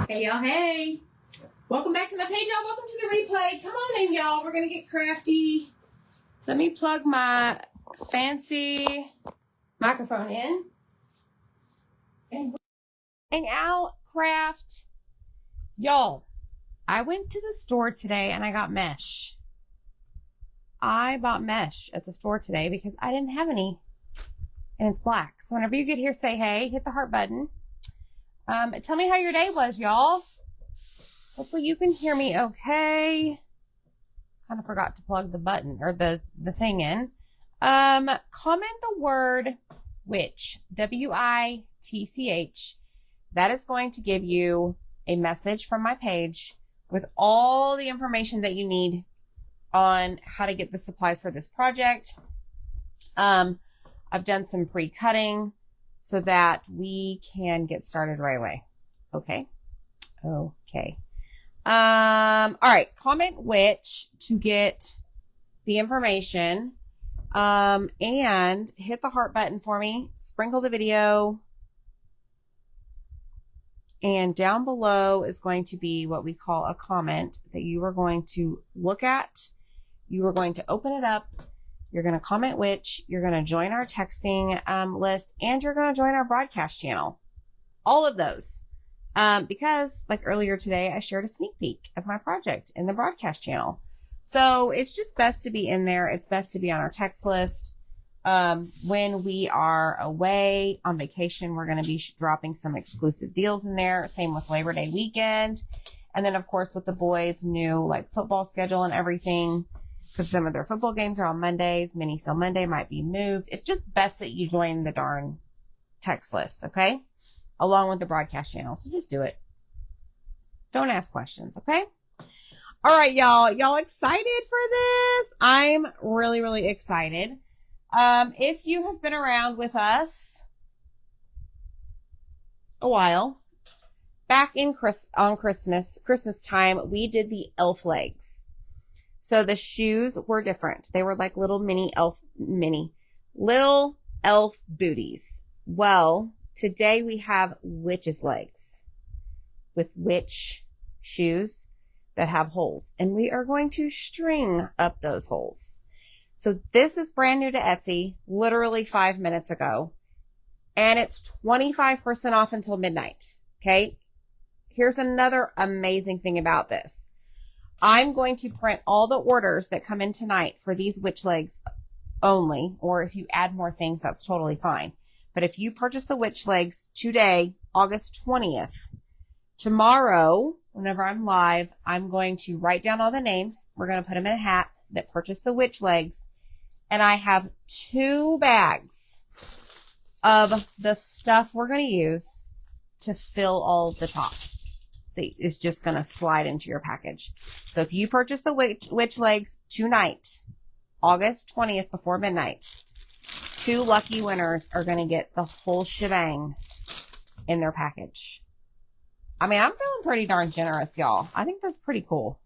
Hey, y'all. Hey. Welcome back to my page, y'all. Welcome to the replay. Come on in, y'all. We're going to get crafty. Let me plug my fancy microphone in. And hang out, craft. Y'all, I went to the store today and I got mesh. I bought mesh at the store today because I didn't have any. And it's black. So whenever you get here, say hey, hit the heart button. Tell me how your day was, y'all. Hopefully you can hear me okay. Kind of forgot to plug the button or the thing in. Comment the word witch, W-I-T-C-H. That is going to give you a message from my page with all the information that you need on how to get the supplies for this project. I've done some pre-cutting so that we can get started right away. Okay. All right. Comment which to get the information. And hit the heart button for me. Sprinkle the video. And down below is going to be what we call a comment that you are going to look at. You are going to open it up. You're going to comment which. You're going to join our texting list. And you're going to join our broadcast channel. All of those. Because like earlier today, I shared a sneak peek of my project in the broadcast channel. So it's just best to be in there. It's best to be on our text list. When we are away on vacation, we're going to be dropping some exclusive deals in there. Same with Labor Day weekend. And then of course with the boys' new like football schedule and everything, because some of their football games are on Mondays. Mini Sale Monday might be moved. It's just best that you join the darn text list. Okay. Along with the broadcast channel. So just do it. Don't ask questions. Okay. All right, y'all. Y'all excited for this? I'm really, really excited. If you have been around with us a while, back in Christmas time, we did the elf legs. So the shoes were different. They were like little little elf booties. Well, today we have witch's legs with witch shoes that have holes, and we are going to string up those holes. So this is brand new to Etsy, literally 5 minutes ago, and it's 25% off until midnight. Okay. Here's another amazing thing about this. I'm going to print all the orders that come in tonight for these witch legs only, or if you add more things, that's totally fine. But if you purchase the witch legs today, August 20th, tomorrow, whenever I'm live, I'm going to write down all the names. We're going to put them in a hat that purchased the witch legs. And I have 2 bags of the stuff we're going to use to fill all the top. It's just going to slide into your package. So if you purchase the witch legs tonight, August 20th before midnight, 2 lucky winners are going to get the whole shebang in their package. I mean, I'm feeling pretty darn generous, y'all. I think that's pretty cool.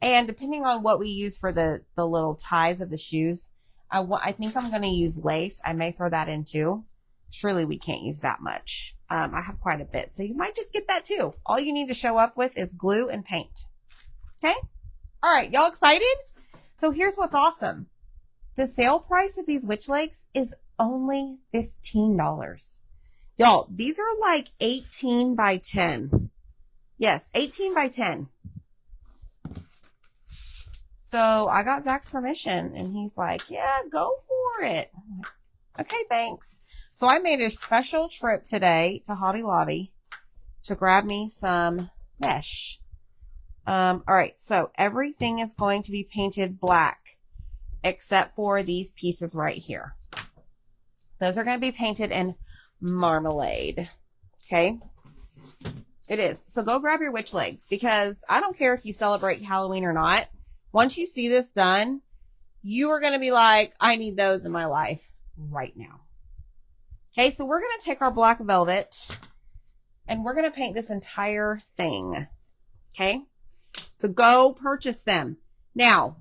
And depending on what we use for the little ties of the shoes, I think I'm going to use lace. I may throw that in too. Surely we can't use that much. I have quite a bit. So you might just get that too. All you need to show up with is glue and paint. Okay. All right. Y'all excited? So here's what's awesome. The sale price of these witch legs is only $15. Y'all, these are like 18 by 10. Yes, 18 by 10. So I got Zach's permission and he's like, yeah, go for it. I'm like, okay, thanks. So I made a special trip today to Hobby Lobby to grab me some mesh. All right. So everything is going to be painted black except for these pieces right here. Those are going to be painted in marmalade. Okay. It is. So go grab your witch legs because I don't care if you celebrate Halloween or not. Once you see this done, you are going to be like, I need those in my life right now. Okay. So we're going to take our black velvet and we're going to paint this entire thing. Okay. So go purchase them. Now,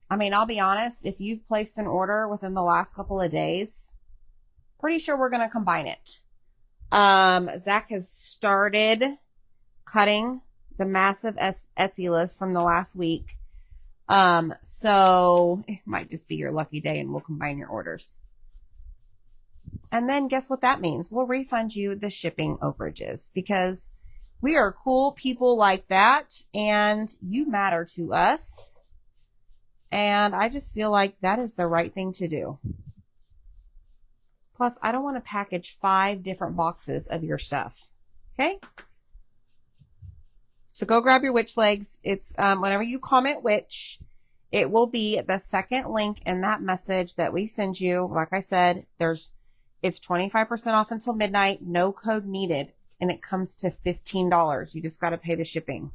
I mean, I'll be honest, if you've placed an order within the last couple of days, pretty sure we're going to combine it. Zach has started cutting the massive Etsy list from the last week. So it might just be your lucky day and we'll combine your orders. And then guess what that means? We'll refund you the shipping overages because we are cool people like that and you matter to us. And I just feel like that is the right thing to do. Plus, I don't want to package 5 different boxes of your stuff. Okay? So go grab your witch legs. It's whenever you comment witch, it will be the second link in that message that we send you. Like I said, it's 25% off until midnight, no code needed, and it comes to $15. You just got to pay the shipping.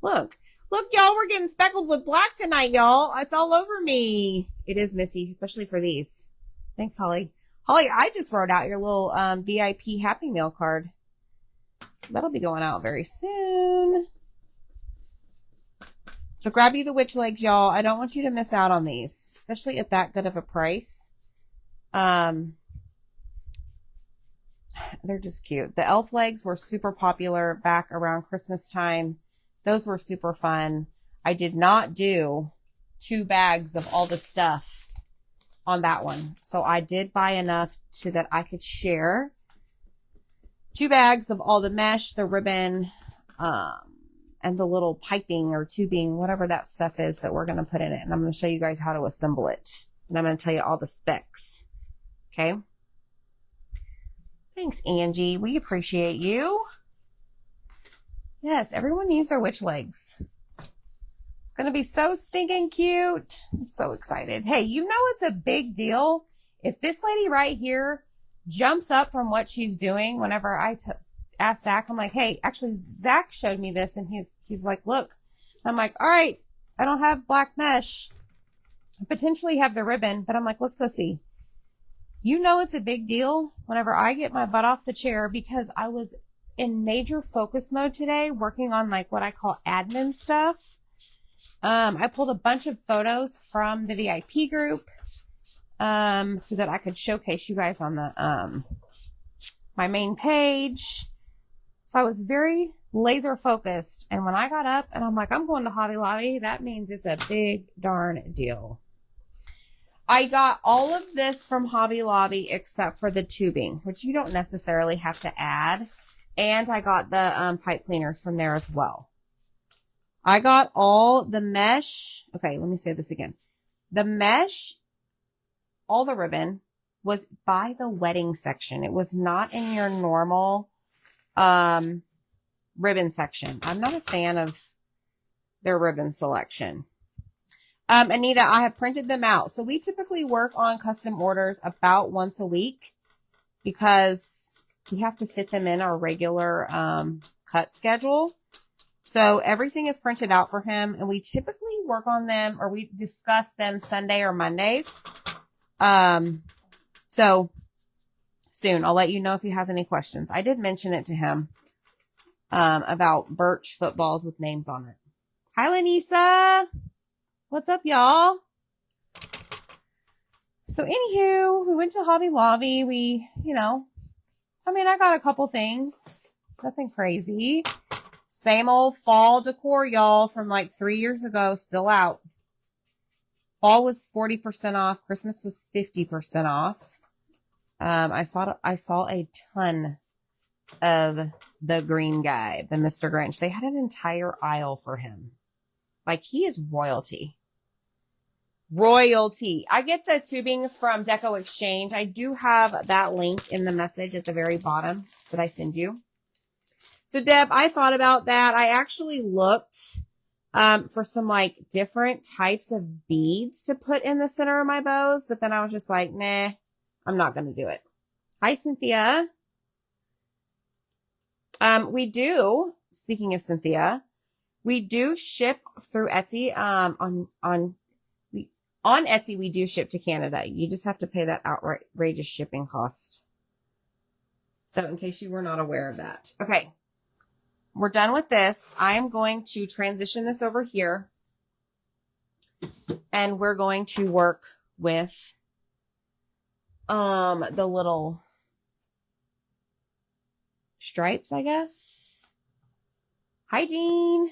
Look, y'all, we're getting speckled with black tonight, y'all. It's all over me. It is Missy, especially for these. Thanks, Holly. Holly, I just wrote out your little VIP Happy Meal card. So that'll be going out very soon. So grab you the witch legs, y'all. I don't want you to miss out on these, especially at that good of a price. They're just cute. The elf legs were super popular back around Christmas time. Those were super fun. I did not do 2 bags of all the stuff on that one. So I did buy enough so that I could share 2 bags of all the mesh, the ribbon, and the little piping or tubing, whatever that stuff is that we're going to put in it. And I'm going to show you guys how to assemble it. And I'm going to tell you all the specs. Okay. Thanks, Angie. We appreciate you. Yes, everyone needs their witch legs. It's going to be so stinking cute. I'm so excited. Hey, you know it's a big deal if this lady right here jumps up from what she's doing. Whenever I asked Zach, I'm like, hey, actually, Zach showed me this, and he's like, look. I'm like, all right, I don't have black mesh. I potentially have the ribbon, but I'm like, let's go see. You know it's a big deal whenever I get my butt off the chair because I was in major focus mode today working on like what I call admin stuff. I pulled a bunch of photos from the VIP group so that I could showcase you guys on the my main page. So I was very laser focused. And when I got up and I'm like, I'm going to Hobby Lobby, that means it's a big darn deal. I got all of this from Hobby Lobby except for the tubing, which you don't necessarily have to add. And I got the pipe cleaners from there as well. I got all the mesh. Okay, let me say this again. The mesh, all the ribbon was by the wedding section. It was not in your normal ribbon section. I'm not a fan of their ribbon selection. Anita, I have printed them out. So we typically work on custom orders about once a week because we have to fit them in our regular cut schedule. So everything is printed out for him, and we typically work on them or we discuss them Sunday or Mondays. So soon I'll let you know if he has any questions. I did mention it to him about birch footballs with names on it. Hi, Lanisa. What's up, y'all? So anywho, we went to Hobby Lobby. I got a couple things. Nothing crazy. Same old fall decor, y'all, from like 3 years ago, still out. Fall was 40% off. Christmas was 50% off. I saw a ton of the green guy, the Mr. Grinch. They had an entire aisle for him. Like, he is royalty. Royalty. I get the tubing from Deco Exchange. I do have that link in the message at the very bottom that I send you. So Deb, I thought about that. I actually looked for some like different types of beads to put in the center of my bows, but then I was just like, nah, I'm not going to do it. Hi, Cynthia. We do, speaking of Cynthia, we do ship through Etsy. On Etsy, we do ship to Canada. You just have to pay that outrageous shipping cost. So in case you were not aware of that. Okay. We're done with this. I am going to transition this over here. And we're going to work with the little stripes, I guess. Hi, Jean.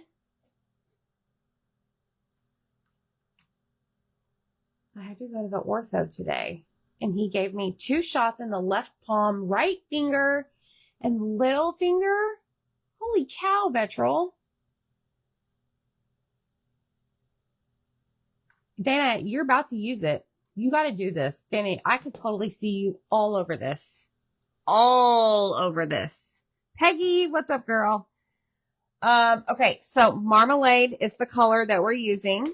I had to go to the ortho today, and he gave me 2 shots in the left palm, right finger, and little finger. Holy cow, Betrol. Dana, you're about to use it. You got to do this. Dana, I could totally see you all over this. All over this. Peggy, what's up, girl? Okay, so Marmalade is the color that we're using.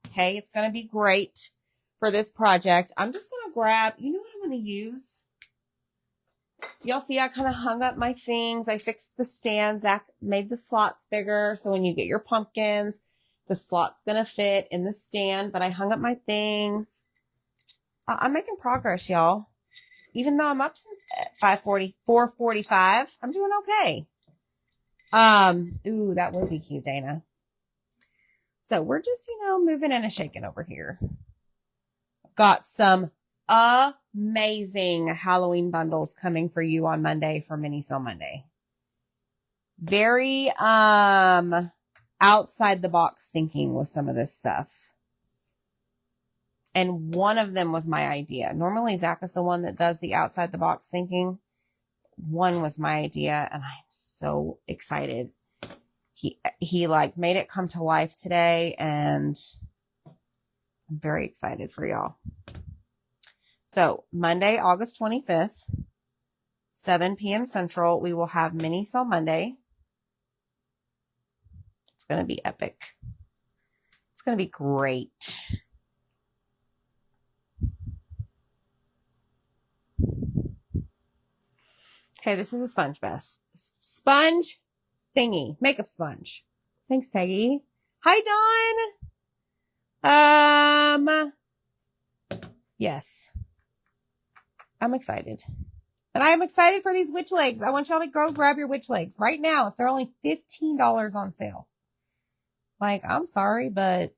Okay, it's going to be great for this project. I'm just going to grab, you know what I'm going to use? Y'all see I kind of hung up my things. I fixed the stand. Zach made the slots bigger. So when you get your pumpkins, the slot's going to fit in the stand. But I hung up my things. I'm making progress, y'all. Even though I'm up since 4:45, I'm doing okay. Ooh, that would be cute, Dana. So we're just, moving and shaking over here. I've got some amazing Halloween bundles coming for you on Monday for Mini Sale Monday. Very, outside the box thinking with some of this stuff. And one of them was my idea. Normally Zach is the one that does the outside the box thinking. One was my idea, and I'm so excited. He like made it come to life today, and I'm very excited for y'all. So Monday, August 25th, 7 p.m. Central, we will have Mini Sale Monday. It's going to be epic. It's going to be great. Okay, this is a sponge vest. Sponge thingy. Makeup sponge. Thanks, Peggy. Hi, Dawn. Yes. I'm excited. And I am excited for these witch legs. I want y'all to go grab your witch legs right now. They're only $15 on sale. Like, I'm sorry, but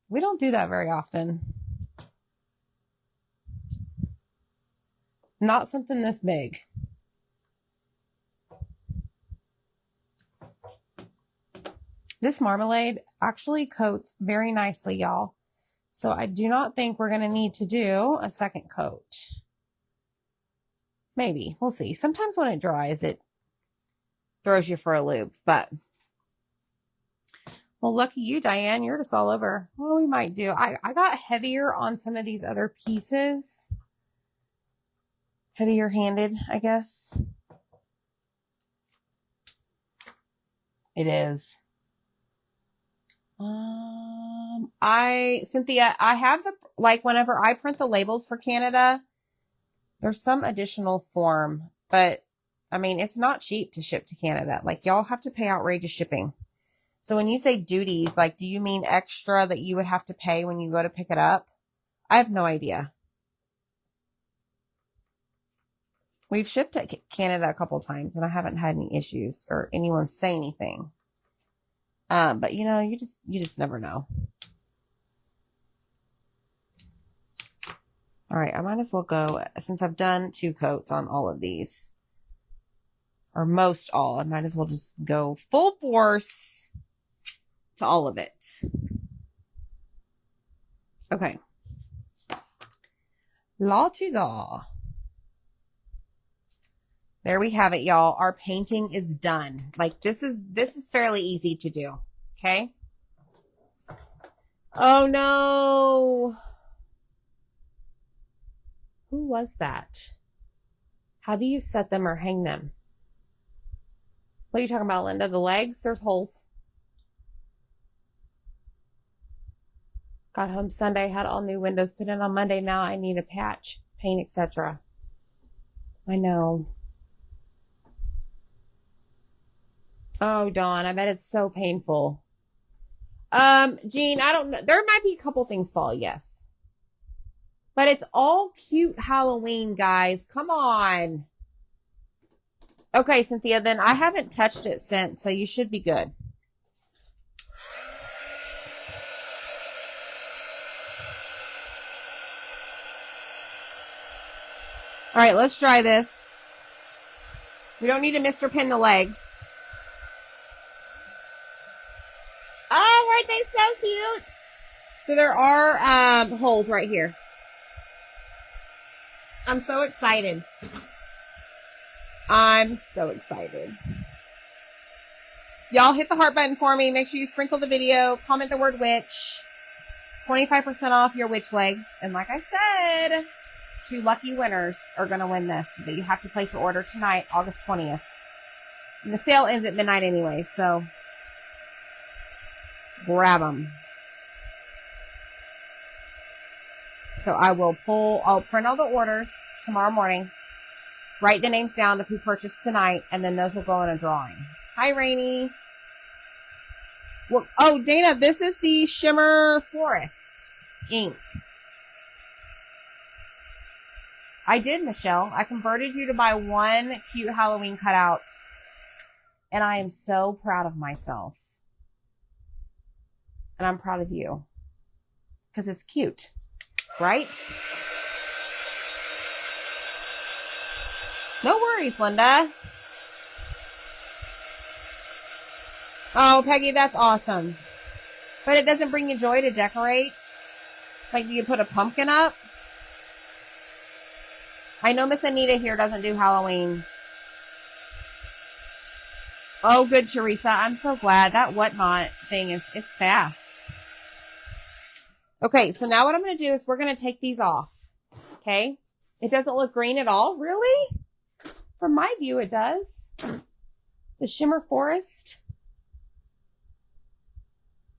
we don't do that very often. Not something this big. This marmalade actually coats very nicely, y'all. So I do not think we're going to need to do a second coat. Maybe. We'll see. Sometimes when it dries, it throws you for a loop. But, well, lucky you, Diane. You're just all over. Well, we might do. I got heavier on some of these other pieces. Heavier handed, I guess. It is. Cynthia, I have whenever I print the labels for Canada, there's some additional form, but I mean, it's not cheap to ship to Canada. Like, y'all have to pay outrageous shipping. So when you say duties, do you mean extra that you would have to pay when you go to pick it up? I have no idea. We've shipped to Canada a couple times and I haven't had any issues or anyone say anything. But you just never know. All right. I might as well go, since I've done 2 coats on all of these, or most all, I might as well just go full force to all of it. Okay. La Tudor. There we have it, y'all. Our painting is done. This is fairly easy to do. Okay. Oh no. Who was that? How do you set them or hang them? What are you talking about, Linda? The legs? There's holes. Got home Sunday, had all new windows put in on Monday. Now I need a patch, paint, etc. I know. Oh, Dawn, I bet it's so painful. Jean, I don't know. There might be a couple things fall, yes. But it's all cute Halloween, guys. Come on. Okay, Cynthia, then I haven't touched it since, so you should be good. All right, let's dry this. We don't need to Mr. Pin the legs. they so cute? So there are holes right here. I'm so excited. I'm so excited. Y'all hit the heart button for me. Make sure you sprinkle the video. Comment the word witch. 25% off your witch legs. And like I said, 2 lucky winners are going to win this. But you have to place your order tonight, August 20th. And the sale ends at midnight anyway, so grab them. So I'll print all the orders tomorrow morning. Write the names down of who purchased tonight, and then those will go in a drawing. Hi, Rainy. Well, oh, Dana, this is the Shimmer Forest ink. I did, Michelle. I converted you to buy 1 cute Halloween cutout, and I am so proud of myself. And I'm proud of you, because it's cute, right? No worries, Linda. Oh, Peggy, that's awesome. But it doesn't bring you joy to decorate? Like, you put a pumpkin up? I know Miss Anita here doesn't do Halloween. Oh, good, Teresa. I'm so glad. That Whatnot thing it's fast. Okay, so now what I'm going to do is we're going to take these off. Okay? It doesn't look green at all? Really? From my view, it does. The Shimmer Forest.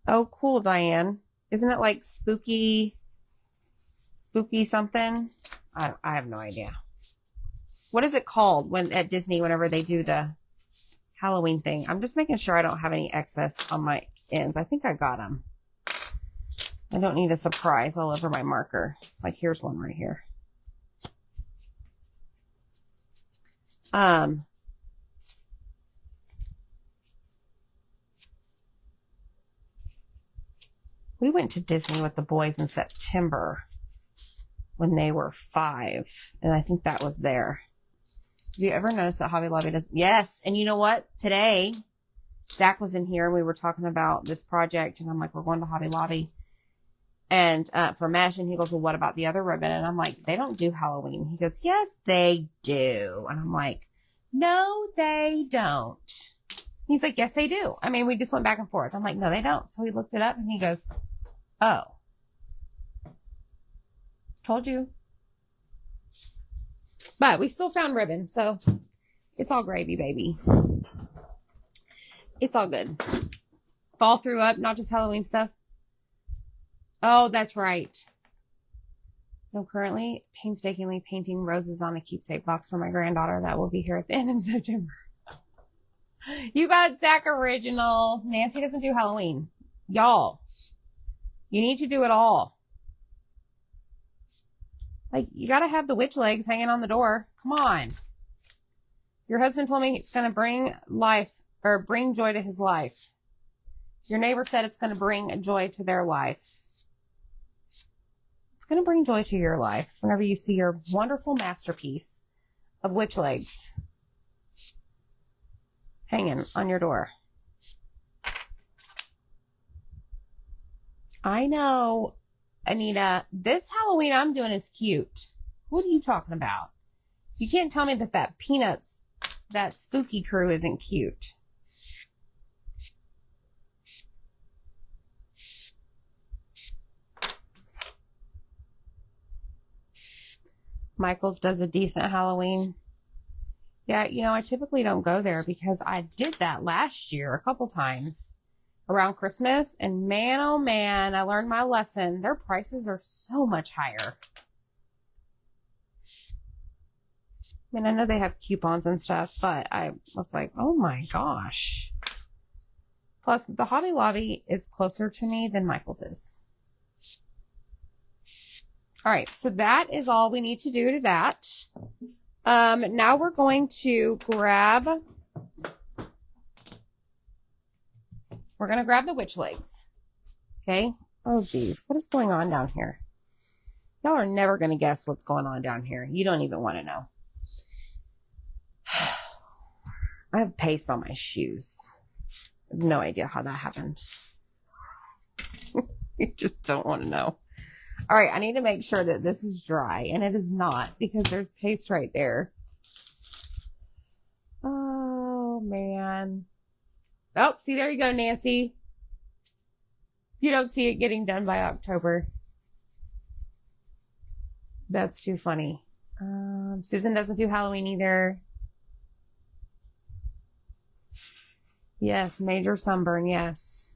Oh, cool, Diane. Isn't it like spooky something? I have no idea. What is it called when at Disney whenever they do the Halloween thing? I'm just making sure I don't have any excess on my ends. I think I got them. I don't need a surprise all over my marker. Like, here's one right here. We went to Disney with the boys in September when they were 5, and I think that was there. Have you ever noticed that Hobby Lobby does? Yes, and you know what? Today, Zach was in here, and we were talking about this project, and I'm like, we're going to Hobby Lobby. And for Mesh, and he goes, well, what about the other ribbon? And I'm like, they don't do Halloween. He goes, yes, they do. And I'm like, no, they don't. He's like, yes, they do. I mean, we just went back and forth. I'm like, no, they don't. So he looked it up, and he goes, oh. Told you. But we still found ribbon, so it's all gravy, baby. It's all good. Fall through up, not just Halloween stuff. Oh, that's right. I'm currently painstakingly painting roses on a keepsake box for my granddaughter that will be here at the end of September. You got Zach Original. Nancy doesn't do Halloween. Y'all, you need to do it all. Like, you got to have the witch legs hanging on the door. Come on. Your husband told me it's going to bring bring joy to his life. Your neighbor said it's going to bring joy to their life. It's going to bring joy to your life whenever you see your wonderful masterpiece of witch legs hanging on your door. I know, Anita, this Halloween I'm doing is cute. What are you talking about? You can't tell me that Peanuts, that spooky crew isn't cute. Michael's does a decent Halloween. Yeah, you know, I typically don't go there because I did that last year a couple times around Christmas. And man, oh man, I learned my lesson. Their prices are so much higher. I mean, I know they have coupons and stuff, but I was like, oh my gosh. Plus, the Hobby Lobby is closer to me than Michael's is. All right, so that is all we need to do to that. Now we're going to grab the witch legs. Okay. Oh, geez. What is going on down here? Y'all are never going to guess what's going on down here. You don't even want to know. I have paste on my shoes. I have no idea how that happened. You just don't want to know. All right, I need to make sure that this is dry, and it is not because there's paste right there. Oh, man. Oh, see, there you go, Nancy. You don't see it getting done by October. That's too funny. Susan doesn't do Halloween either. Yes, major sunburn, yes.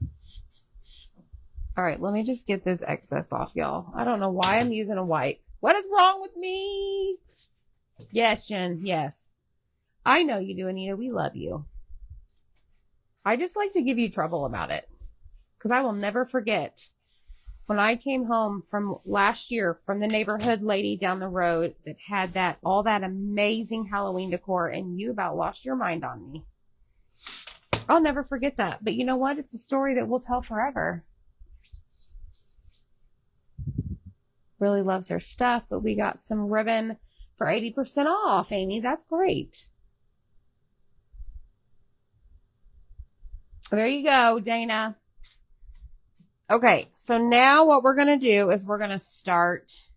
All right, let me just get this excess off, y'all. I don't know why I'm using a wipe. What is wrong with me? Yes, Jen, yes. I know you do, Anita. We love you. I just like to give you trouble about it because I will never forget when I came home from last year from the neighborhood lady down the road that had all that amazing Halloween decor, and you about lost your mind on me. I'll never forget that. But you know what? It's a story that we'll tell forever. Really loves her stuff, but we got some ribbon for 80% off, Amy. That's great. There you go, Dana. Okay, so now what we're going to do is we're going to start.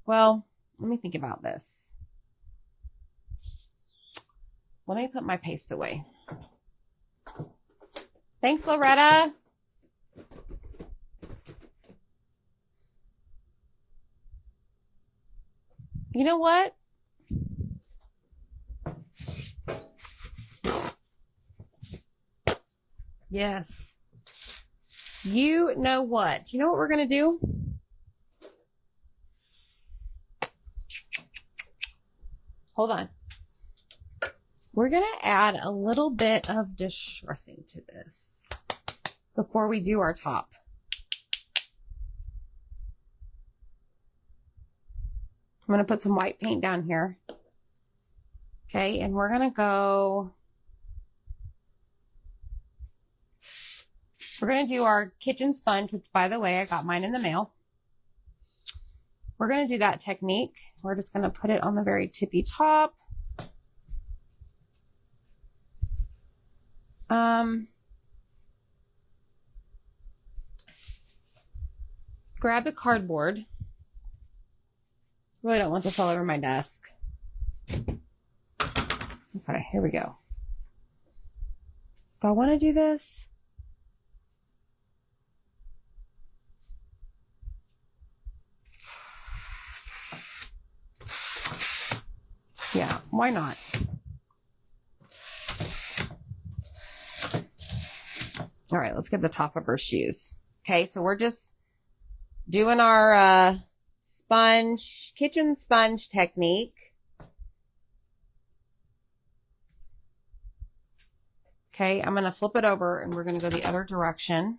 Well, let me think about this. Let me put my paste away. Thanks, Loretta. You know what? Yes. You know what? You know what we're going to do? Hold on. We're going to add a little bit of distressing to this before we do our top. I'm going to put some white paint down here. Okay, and we're going to go... We're going to do our kitchen sponge, which, by the way, I got mine in the mail. We're going to do that technique. We're just going to put it on the very tippy top. Grab the cardboard. Really don't want this all over my desk. Okay, here we go. Do I want to do this? Yeah, why not? All right, let's get the top of her shoes. Okay, so we're just doing our sponge, kitchen sponge technique. Okay, I'm going to flip it over and we're going to go the other direction.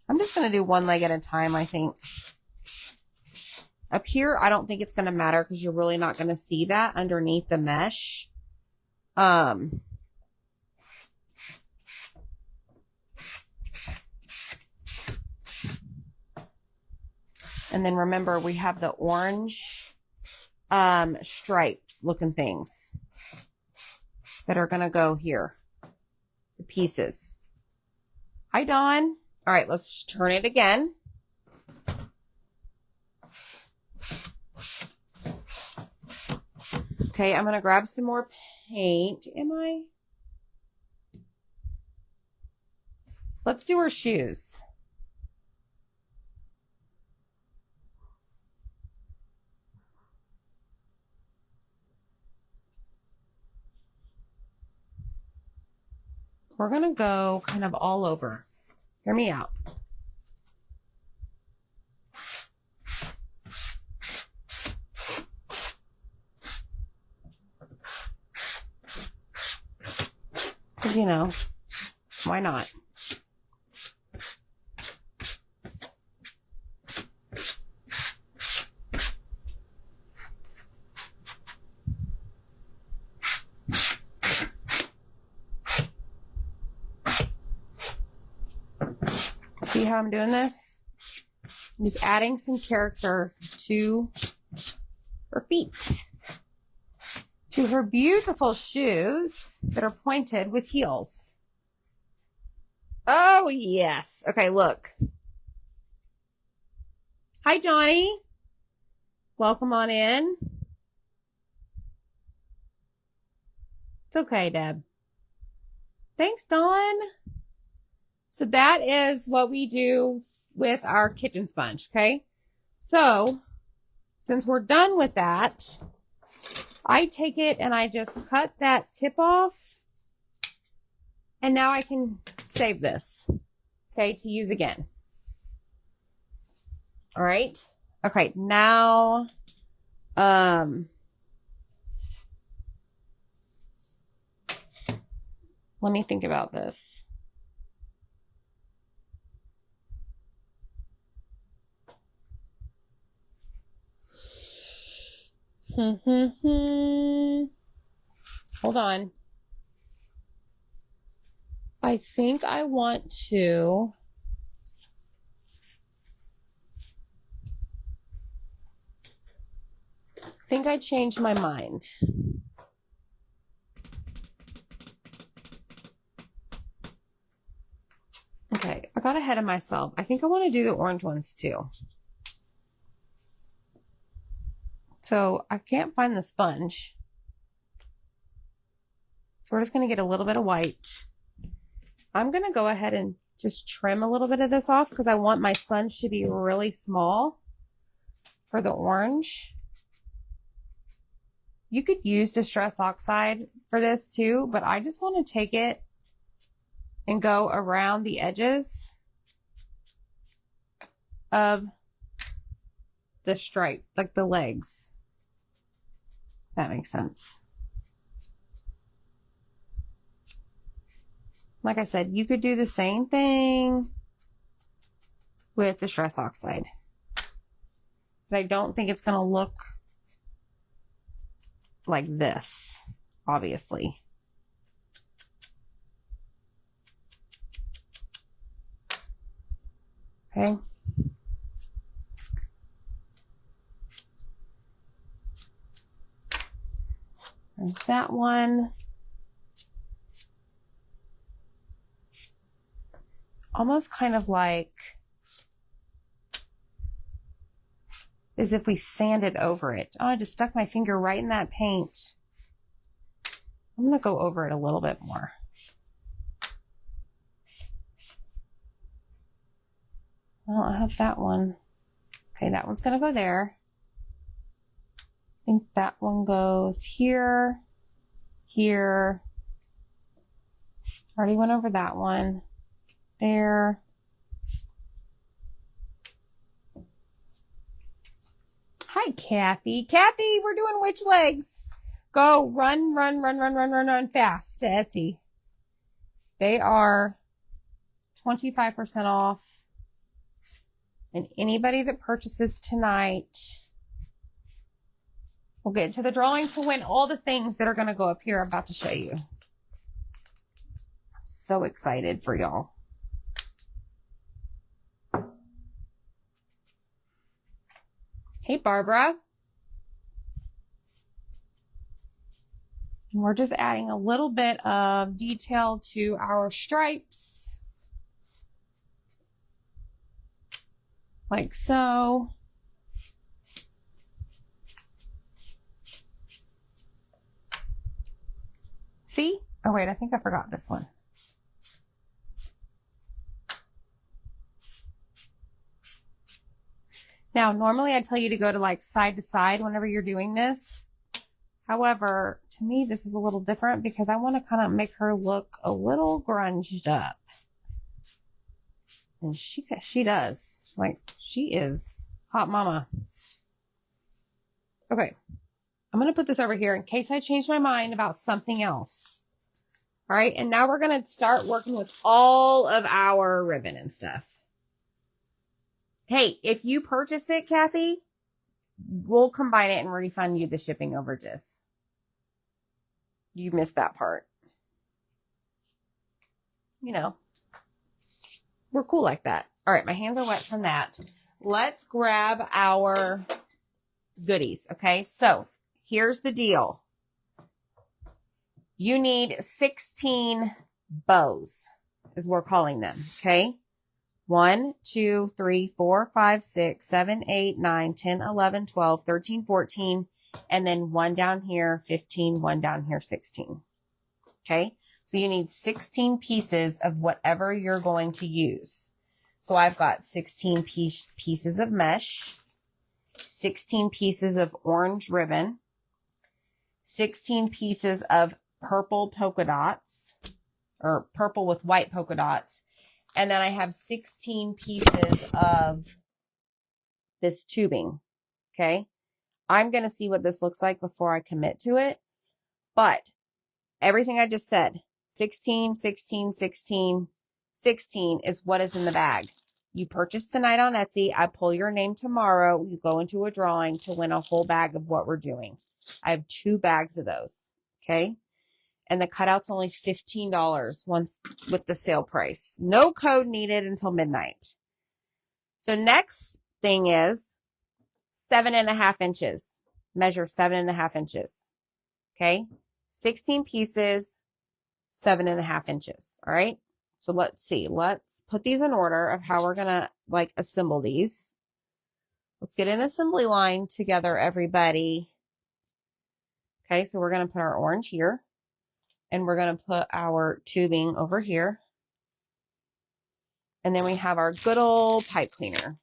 I'm just going to do one leg at a time, I think. Up here, I don't think it's going to matter because you're really not going to see that underneath the mesh. And then remember, we have the orange stripes looking things that are going to go here. The pieces. Hi, Dawn. All right, let's turn it again. Okay, I'm going to grab some more paint. Am I? Let's do her shoes. We're going to go kind of all over. Hear me out. Because, you know, why not? See how I'm doing this? I'm just adding some character to her feet. To her beautiful shoes that are pointed with heels. Oh, yes. Okay, look. Hi, Johnny. Welcome on in. It's okay, Deb. Thanks, Dawn. So that is what we do with our kitchen sponge, okay? So, since we're done with that, I take it and I just cut that tip off. And now I can save this, okay, to use again. All right. Okay, now, let me think about this. Hold on. I think I want to I changed my mind. Okay, I got ahead of myself. I think I want to do the orange ones too. So I can't find the sponge. So we're just going to get a little bit of white. I'm going to go ahead and just trim a little bit of this off because I want my sponge to be really small for the orange. You could use Distress Oxide for this too, but I just want to take it and go around the edges of the stripe, like the legs. That makes sense. Like I said, you could do the same thing with Distress Oxide, but I don't think it's going to look like this, obviously. Okay. There's that one. Almost kind of like as if we sanded over it. Oh, I just stuck my finger right in that paint. I'm going to go over it a little bit more. Well, I have that one. Okay, that one's going to go there. I think that one goes here, here. Already went over that one. There. Hi, Kathy. Kathy, we're doing witch legs. Go run, run, run, run, run, run, run fast to Etsy. They are 25% off. And anybody that purchases tonight will get into the drawing to win all the things that are going to go up here. I'm about to show you. I'm so excited for y'all. Hey, Barbara. And we're just adding a little bit of detail to our stripes. Like so. See? Oh, wait, I think I forgot this one. Now, normally I tell you to go to like side to side whenever you're doing this. However, to me, this is a little different because I want to kind of make her look a little grunged up. And she does. Like, she is hot mama. Okay. I'm going to put this over here in case I change my mind about something else. All right. And now we're going to start working with all of our ribbon and stuff. Hey, if you purchase it, Kathy, we'll combine it and refund you the shipping overages. You missed that part. You know, we're cool like that. All right, my hands are wet from that. Let's grab our goodies, okay? So here's the deal. You need 16 bows, is we're calling them. Okay. 1, 2, 3, 4, 5, 6, 7, 8, 9, 10, 11, 12, 13, 14, and then 1 down here, 15, 1 down here, 16. Okay. So you need 16 pieces of whatever you're going to use. So I've got 16 pieces of mesh, 16 pieces of orange ribbon, 16 pieces of purple polka dots, or purple with white polka dots. And then I have 16 pieces of this tubing. Okay. I'm going to see what this looks like before I commit to it. But everything I just said, 16, 16, 16, 16 is what is in the bag. You purchase tonight on Etsy. I pull your name tomorrow. You go into a drawing to win a whole bag of what we're doing. I have 2 bags of those. Okay. And the cutout's only $15 once with the sale price. No code needed until midnight. So next thing is 7.5 inches. Measure 7.5 inches. Okay. 16 pieces, 7.5 inches. All right. So let's see. Let's put these in order of how we're going to like assemble these. Let's get an assembly line together, everybody. Okay. So we're going to put our orange here. And we're going to put our tubing over here. And then we have our good old pipe cleaner.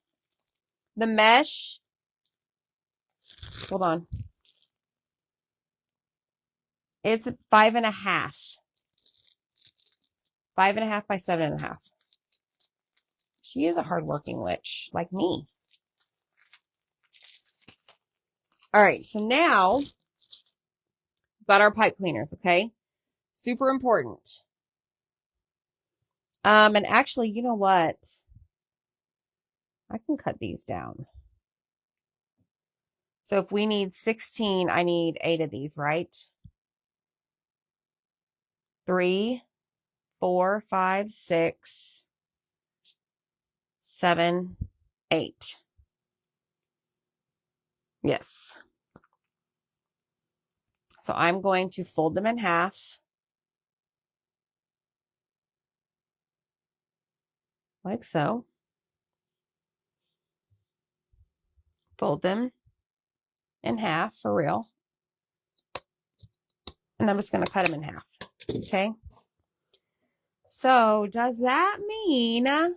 The mesh, hold on. It's 5.5. 5.5 by 7.5. She is a hardworking witch, like me. All right, so now we've got our pipe cleaners, okay? Super important. And actually, you know what? I can cut these down. So if we need 16, I need 8 of these, right? 3, 4, 5, 6, 7, 8. Yes. So I'm going to fold them in half. Like so. Fold them in half for real. And I'm just going to cut them in half. Okay. So does that mean 1,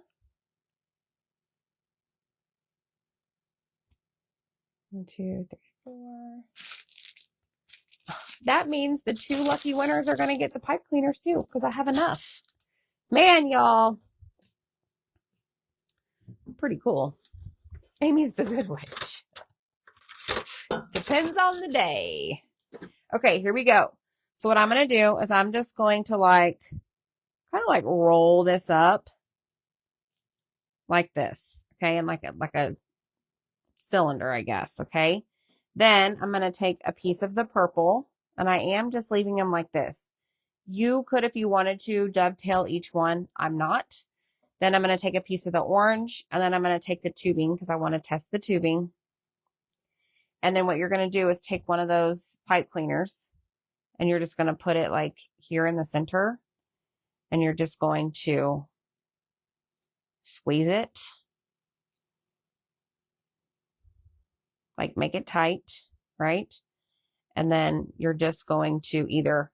2, 3, 4. That means the 2 lucky winners are going to get the pipe cleaners too, because I have enough. Man, y'all. It's pretty cool. Amy's the good witch. Depends on the day. Okay, here we go. So what I'm going to do is I'm just going to kind of roll this up like this. Okay. And like a cylinder, I guess. Okay. Then I'm going to take a piece of the purple and I am just leaving them like this. You could, if you wanted to, dovetail each one. I'm not. Then I'm going to take a piece of the orange and then I'm going to take the tubing because I want to test the tubing. And then what you're going to do is take one of those pipe cleaners and you're just going to put it like here in the center and you're just going to squeeze it. Like make it tight, right? And then you're just going to either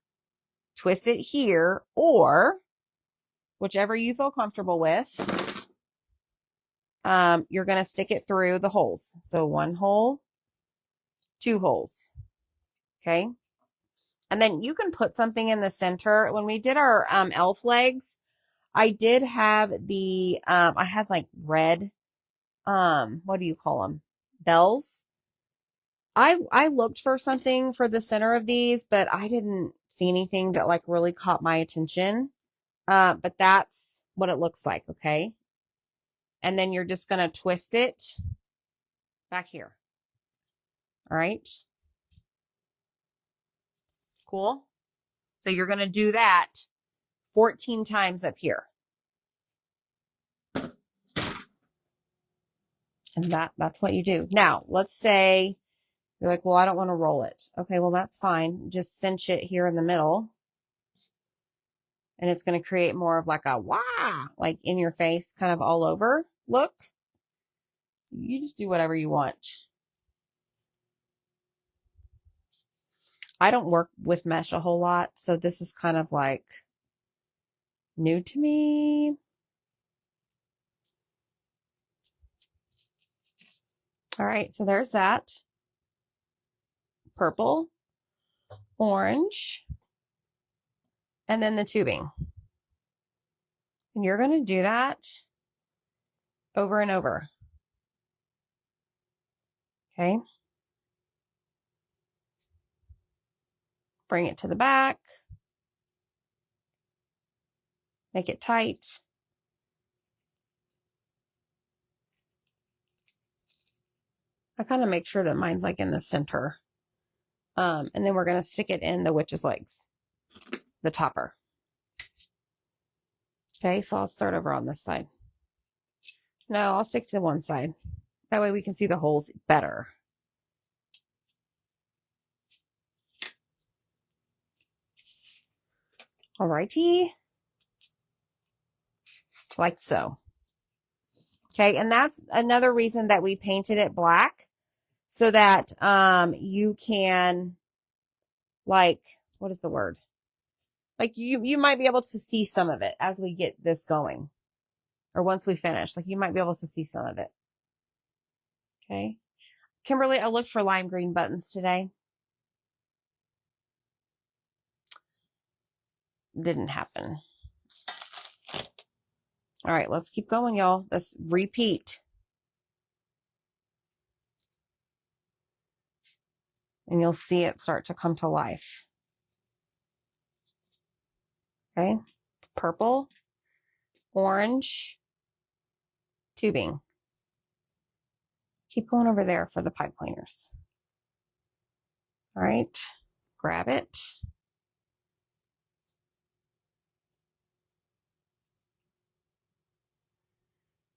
twist it here or whichever you feel comfortable with. You're going to stick it through the holes. So 1 hole, 2 holes. Okay. And then you can put something in the center. When we did our elf legs, I did have the, I had like red, what do you call them? Bells. I looked for something for the center of these, but I didn't see anything that like really caught my attention. But that's what it looks like. Okay. And then you're just going to twist it back here. All right. Cool. So you're going to do that 14 times up here. And that's what you do. Now, let's say you're like, well, I don't want to roll it. Okay, well, that's fine. Just cinch it here in the middle. And it's going to create more of like a wah, like in your face, kind of all over look. You just do whatever you want. I don't work with mesh a whole lot, so this is kind of like new to me. All right, so there's that. Purple, orange, and then the tubing. And you're going to do that over and over. Okay. Bring it to the back. Make it tight. I kind of make sure that mine's like in the center. And then we're going to stick it in the witch's legs, the topper. Okay, so I'll start over on this side. No, I'll stick to one side. That way we can see the holes better. Alrighty. Like so. Okay, and that's another reason that we painted it black, so that you can, like, what is the word? Like you might be able to see some of it as we get this going. Or once we finish, like you might be able to see some of it. Okay. Kimberly, I looked for lime green buttons today. Didn't happen. All right, let's keep going, y'all. Let's repeat. And you'll see it start to come to life. Okay. Purple, orange, tubing. Keep going over there for the pipe cleaners. All right. Grab it.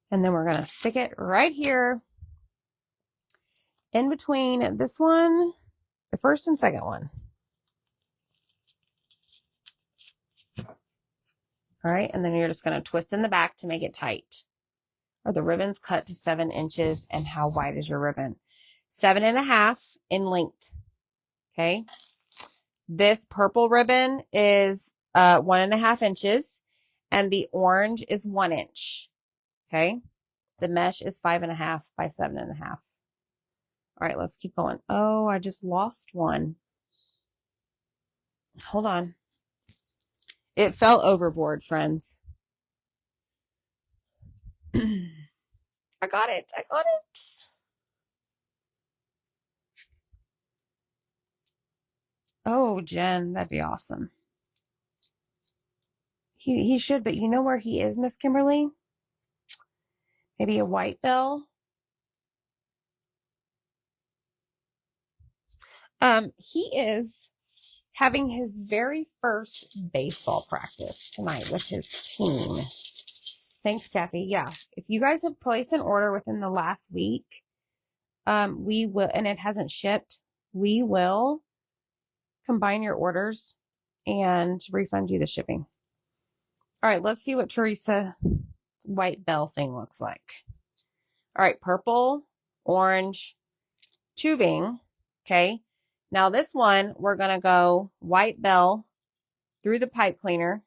And then we're going to stick it right here in between this one, the first and second one. All right. And then you're just going to twist in the back to make it tight. Are the ribbons cut to 7 inches? And how wide is your ribbon? 7.5 in length. Okay. This purple ribbon is 1.5 inches, and the orange is 1 inch. Okay. The mesh is 5.5 by 7.5. All right, let's keep going. Oh, I just lost one. Hold on. It fell overboard, friends. I got it. I got it. Oh, Jen, that'd be awesome. He should, but you know where he is, Miss Kimberly? Maybe a white bell. He is having his very first baseball practice tonight with his team. Thanks, Kathy. Yeah. If you guys have placed an order within the last week, we will, and it hasn't shipped, we will combine your orders and refund you the shipping. All right, let's see what Teresa white bell thing looks like. All right, purple, orange, tubing. Okay. Now this one, we're going to go white bell through the pipe cleaner,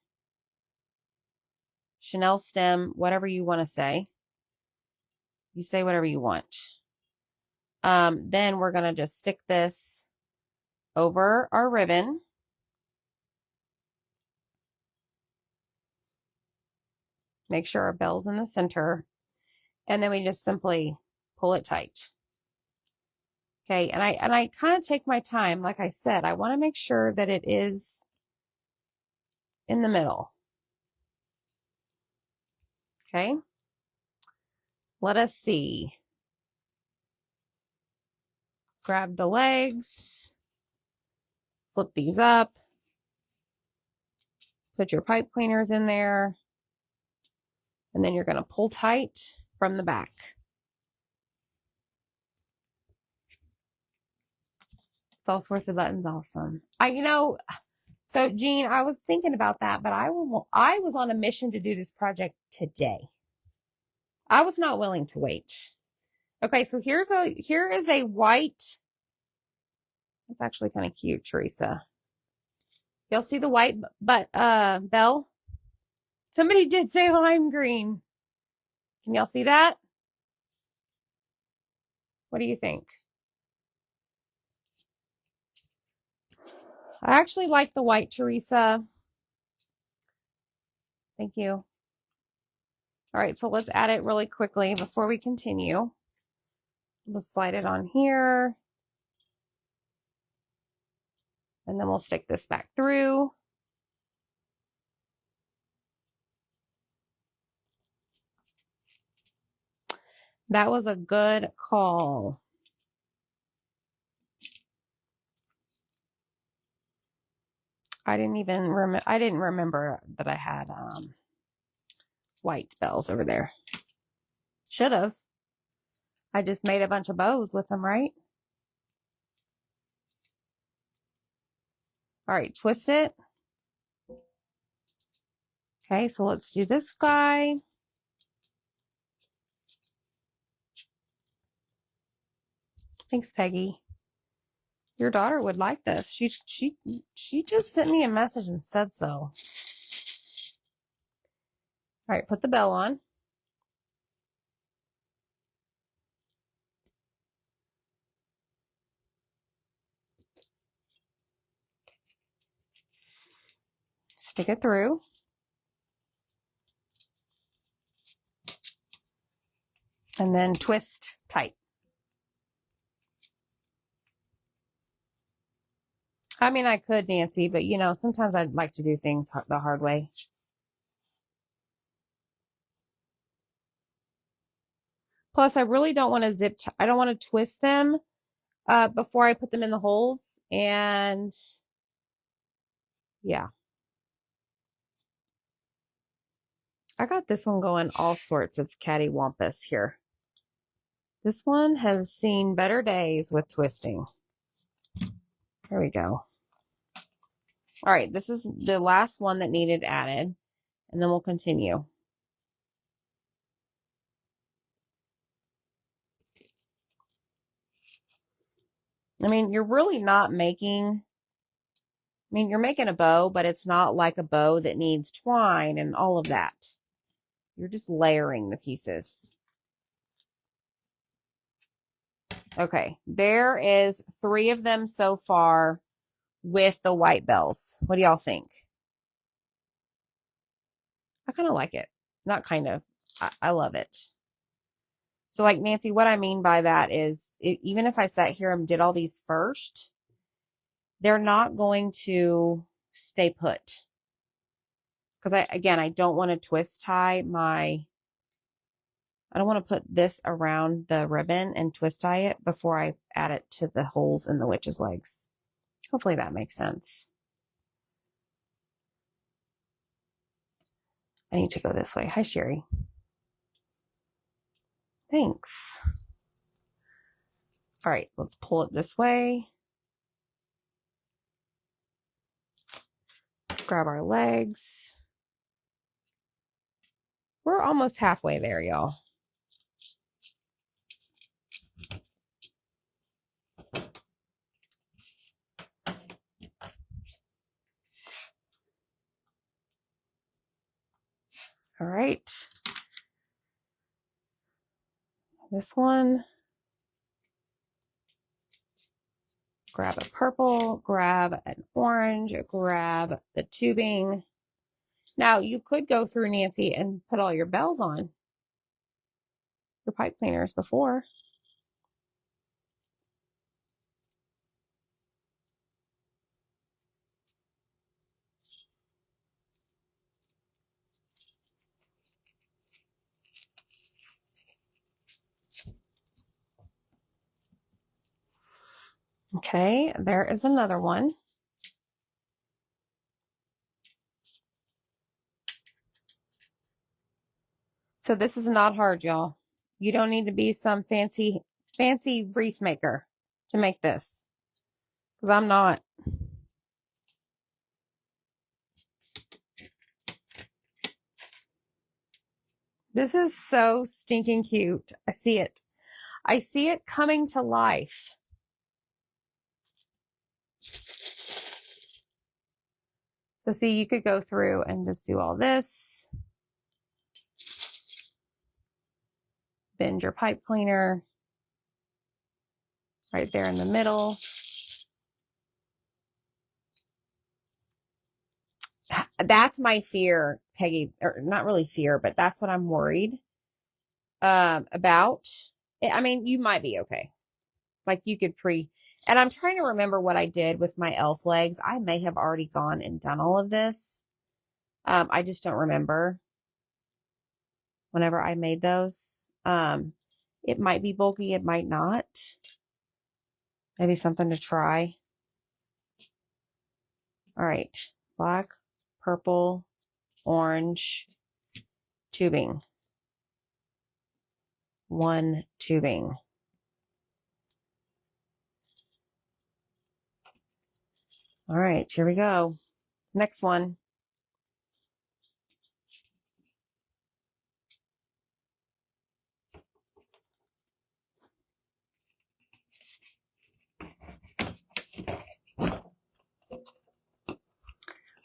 Chanel stem, whatever you want to say. You say whatever you want. Then we're going to just stick this over our ribbon. Make sure our bell's in the center. And then we just simply pull it tight. Okay, and I kind of take my time. Like I said, I want to make sure that it is in the middle. Okay. Let us see. Grab the legs. Flip these up. Put your pipe cleaners in there. And then you're going to pull tight from the back. It's all sorts of buttons. Awesome. So, Jean, I was thinking about that, but I was on a mission to do this project today. I was not willing to wait. Okay, so here is a white. It's actually kind of cute, Teresa. You'll see the white, but Belle, somebody did say lime green. Can y'all see that? What do you think? I actually like the white, Teresa. Thank you. All right, so let's add it really quickly before we continue. We'll slide it on here. And then we'll stick this back through. That was a good call. I didn't remember that I had white bells over there. Should have. I just made a bunch of bows with them, right? All right, twist it. Okay, so let's do this guy. Thanks, Peggy. Your daughter would like this. She just sent me a message and said so. All right, put the bell on. Stick it through. And then twist tight. I mean, I could, Nancy, but you know, sometimes I'd like to do things the hard way. Plus, I really don't want to I don't want to twist them before I put them in the holes. And yeah. I got this one going all sorts of cattywampus here. This one has seen better days with twisting. There we go. All right, this is the last one that needed added, and then we'll continue. I mean, you're really not making, I mean, you're making a bow, but it's not like a bow that needs twine and all of that. You're just layering the pieces. Okay, there is 3 of them so far with the white bells. What do y'all think? I kind of like it. Not kind of. I love it. So like Nancy, what I mean by that is even if I sat here and did all these first, they're not going to stay put. Because I don't want to twist tie I don't want to put this around the ribbon and twist tie it before I add it to the holes in the witch's legs. Hopefully that makes sense. I need to go this way. Hi, Sherry. Thanks. All right, let's pull it this way. Grab our legs. We're almost halfway there, y'all. All right. This one. Grab a purple, grab an orange, grab the tubing. Now, you could go through, Nancy, and put all your bells on your pipe cleaners before. Okay, there is another one. So this is not hard, y'all. You don't need to be some fancy wreath maker to make this. Because I'm not. This is so stinking cute. I see it. I see it coming to life. So see, you could go through and just do all this. Bend your pipe cleaner right there in the middle. That's my fear, Peggy, or not really fear, but that's what I'm worried about. I mean, you might be okay. Like you could and I'm trying to remember what I did with my elf legs. I may have already gone and done all of this. I just don't remember whenever I made those. It might be bulky. It might not. Maybe something to try. All right. Black, purple, orange, tubing. 1 tubing. All right, here we go. Next one.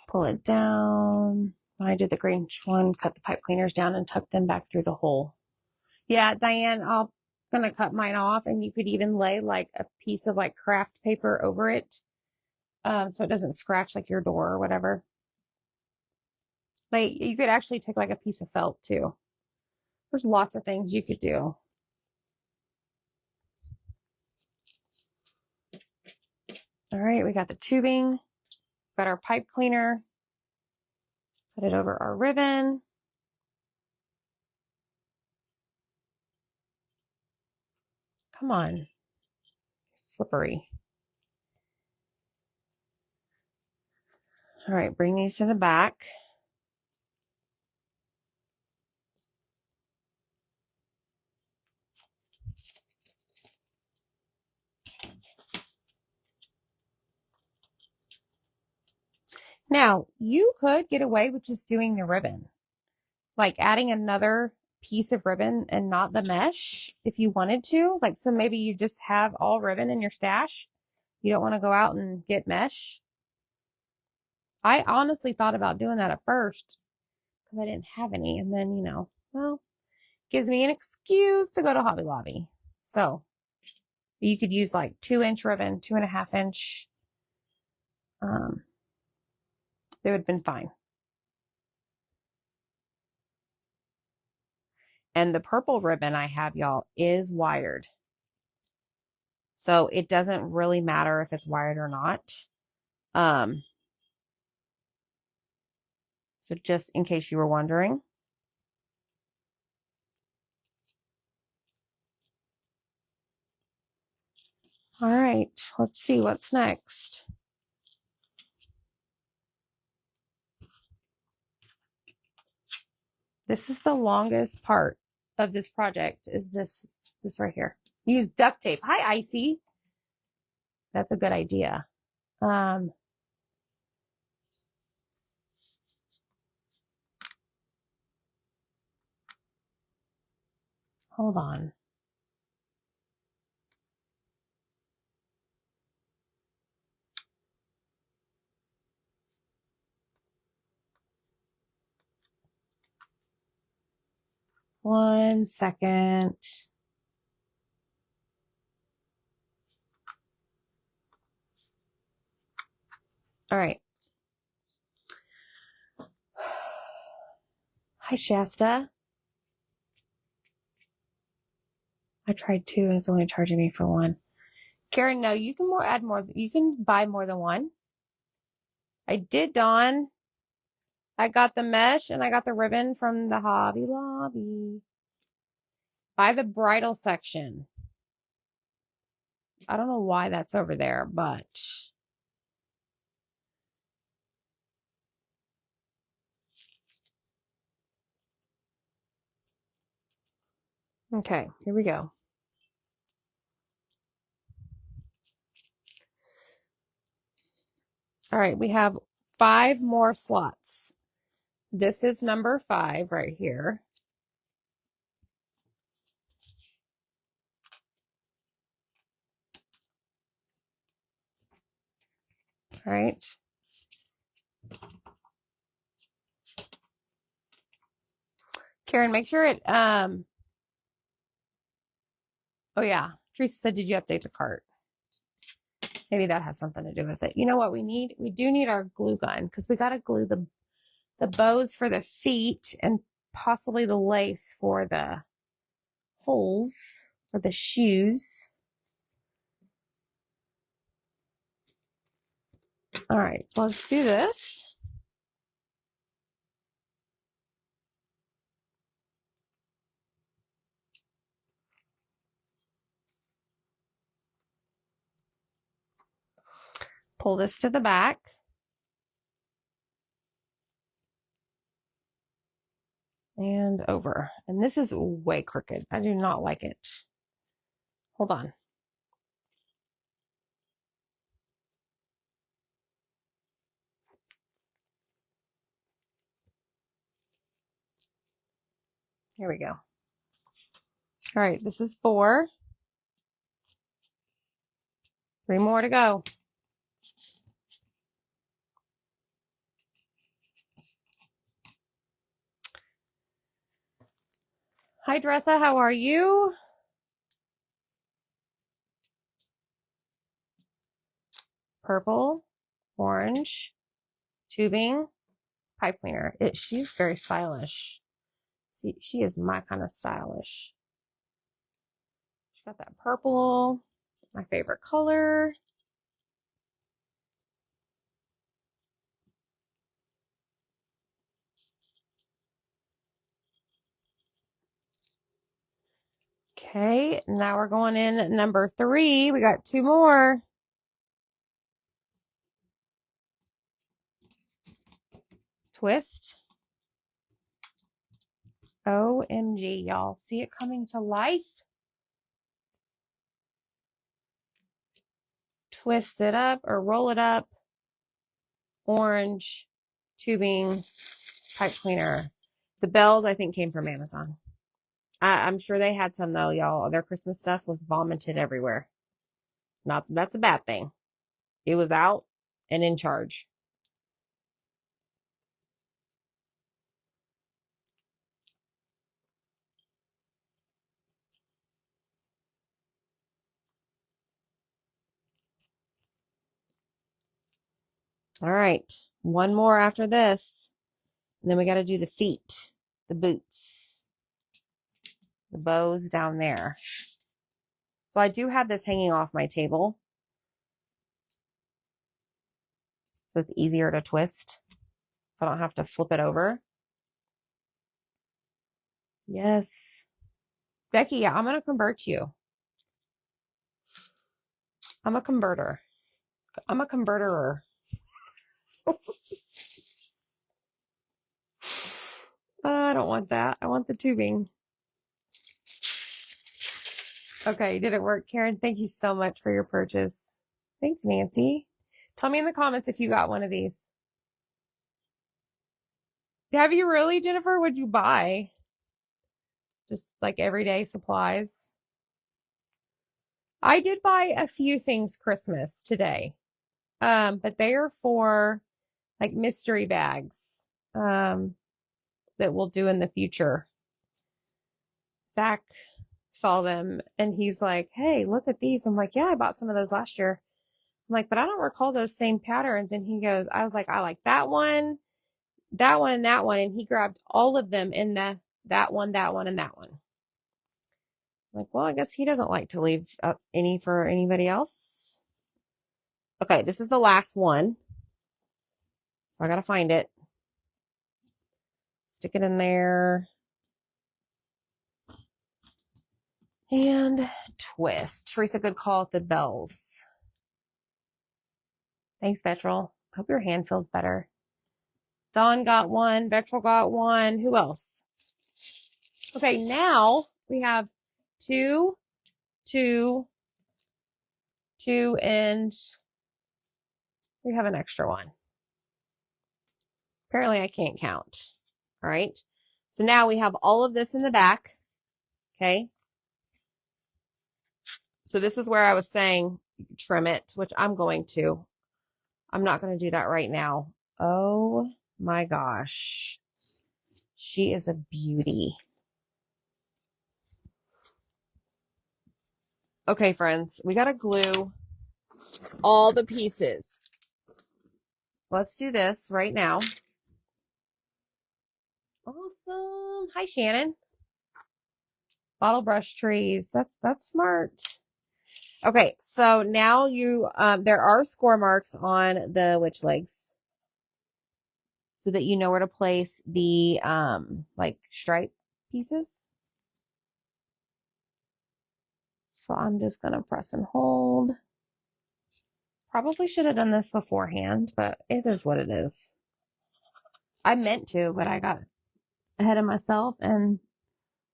Pull it down. When I did the green one, cut the pipe cleaners down and tuck them back through the hole. Yeah, Diane, I'm gonna cut mine off, and you could even lay like a piece of like craft paper over it, so it doesn't scratch like your door or whatever. Like you could actually take like a piece of felt too. There's lots of things you could do. All right, we got the tubing, got our pipe cleaner, put it over our ribbon. Come on, slippery. All right, bring these to the back. Now, you could get away with just doing the ribbon, like adding another piece of ribbon and not the mesh if you wanted to. Like, so maybe you just have all ribbon in your stash. You don't want to go out and get mesh. I honestly thought about doing that at first because I didn't have any. And then, well, gives me an excuse to go to Hobby Lobby. So you could use like 2-inch ribbon, 2.5-inch. They would have been fine. And the purple ribbon I have, y'all, is wired. So it doesn't really matter if it's wired or not. So just in case you were wondering. All right, let's see what's next. This is the longest part of this project, is this right here. Use duct tape. Hi, Icy. That's a good idea. Hold on. One second. All right. Hi, Shasta. I tried 2 and it's only charging me for 1. Karen, no, you can add more. You can buy more than 1. I did, Dawn. I got the mesh and I got the ribbon from the Hobby Lobby. By the bridal section. I don't know why that's over there, but okay, here we go. All right, we have 5 more slots. This is number 5 right here. All right. Karen, make sure it, oh yeah. Teresa said, did you update the cart? Maybe that has something to do with it. You know what we need? We do need our glue gun because we got to glue the bows for the feet and possibly the lace for the holes for the shoes. All right, so let's do this. Pull this to the back. And over. And this is way crooked. I do not like it. Hold on. Here we go. All right, this is 4. 3 more to go. Hi, Dretha. How are you? Purple, orange, tubing, pipe cleaner. She's very stylish. See, she is my kind of stylish. She got that purple, my favorite color. Okay, now we're going in number 3. We got 2 more. Twist. OMG, y'all. See it coming to life? Twist it up or roll it up. Orange, tubing, pipe cleaner. The bells, I think, came from Amazon. I'm sure they had some, though, y'all. Their Christmas stuff was vomited everywhere. Not that that's a bad thing. It was out and in charge. All right. 1 more after this. And then we got to do the feet, the boots, the bows down there. So I do have this hanging off my table. So it's easier to twist. So I don't have to flip it over. Yes. Becky, yeah, I'm going to convert you. I'm a converter. I'm a converterer. I don't want that. I want the tubing. Okay, did it work, Karen? Thank you so much for your purchase. Thanks, Nancy. Tell me in the comments if you got one of these. Have you really, Jennifer? What'd you buy? Just like everyday supplies? I did buy a few things Christmas today. But they are for like mystery bags, that we'll do in the future. Zach saw them and he's like, hey, look at these. I'm like, yeah, I bought some of those last year. I'm like, but I don't recall those same patterns. And he goes, I was like, I like that one, that one, and that one. And he grabbed all of them in that one, and that one. I'm like, well, I guess he doesn't like to leave any for anybody else. Okay, this is the last one. So I got to find it. Stick it in there. And twist. Teresa, good call at the bells. Thanks, Vetrol. Hope your hand feels better. Dawn got one. Vetrol got one. Who else? Okay, now we have 2, 2, 2, and we have an extra one. Apparently I can't count. All right. So now we have all of this in the back. Okay. So this is where I was saying trim it, which I'm going to. I'm not going to do that right now. Oh my gosh. She is a beauty. Okay, friends, we got to glue all the pieces. Let's do this right now. Awesome. Hi, Shannon. Bottle brush trees. That's smart. Okay, so now there are score marks on the witch legs so that you know where to place the like stripe pieces. So I'm just going to press and hold. Probably should have done this beforehand, but it is what it is. I meant to, but I got ahead of myself and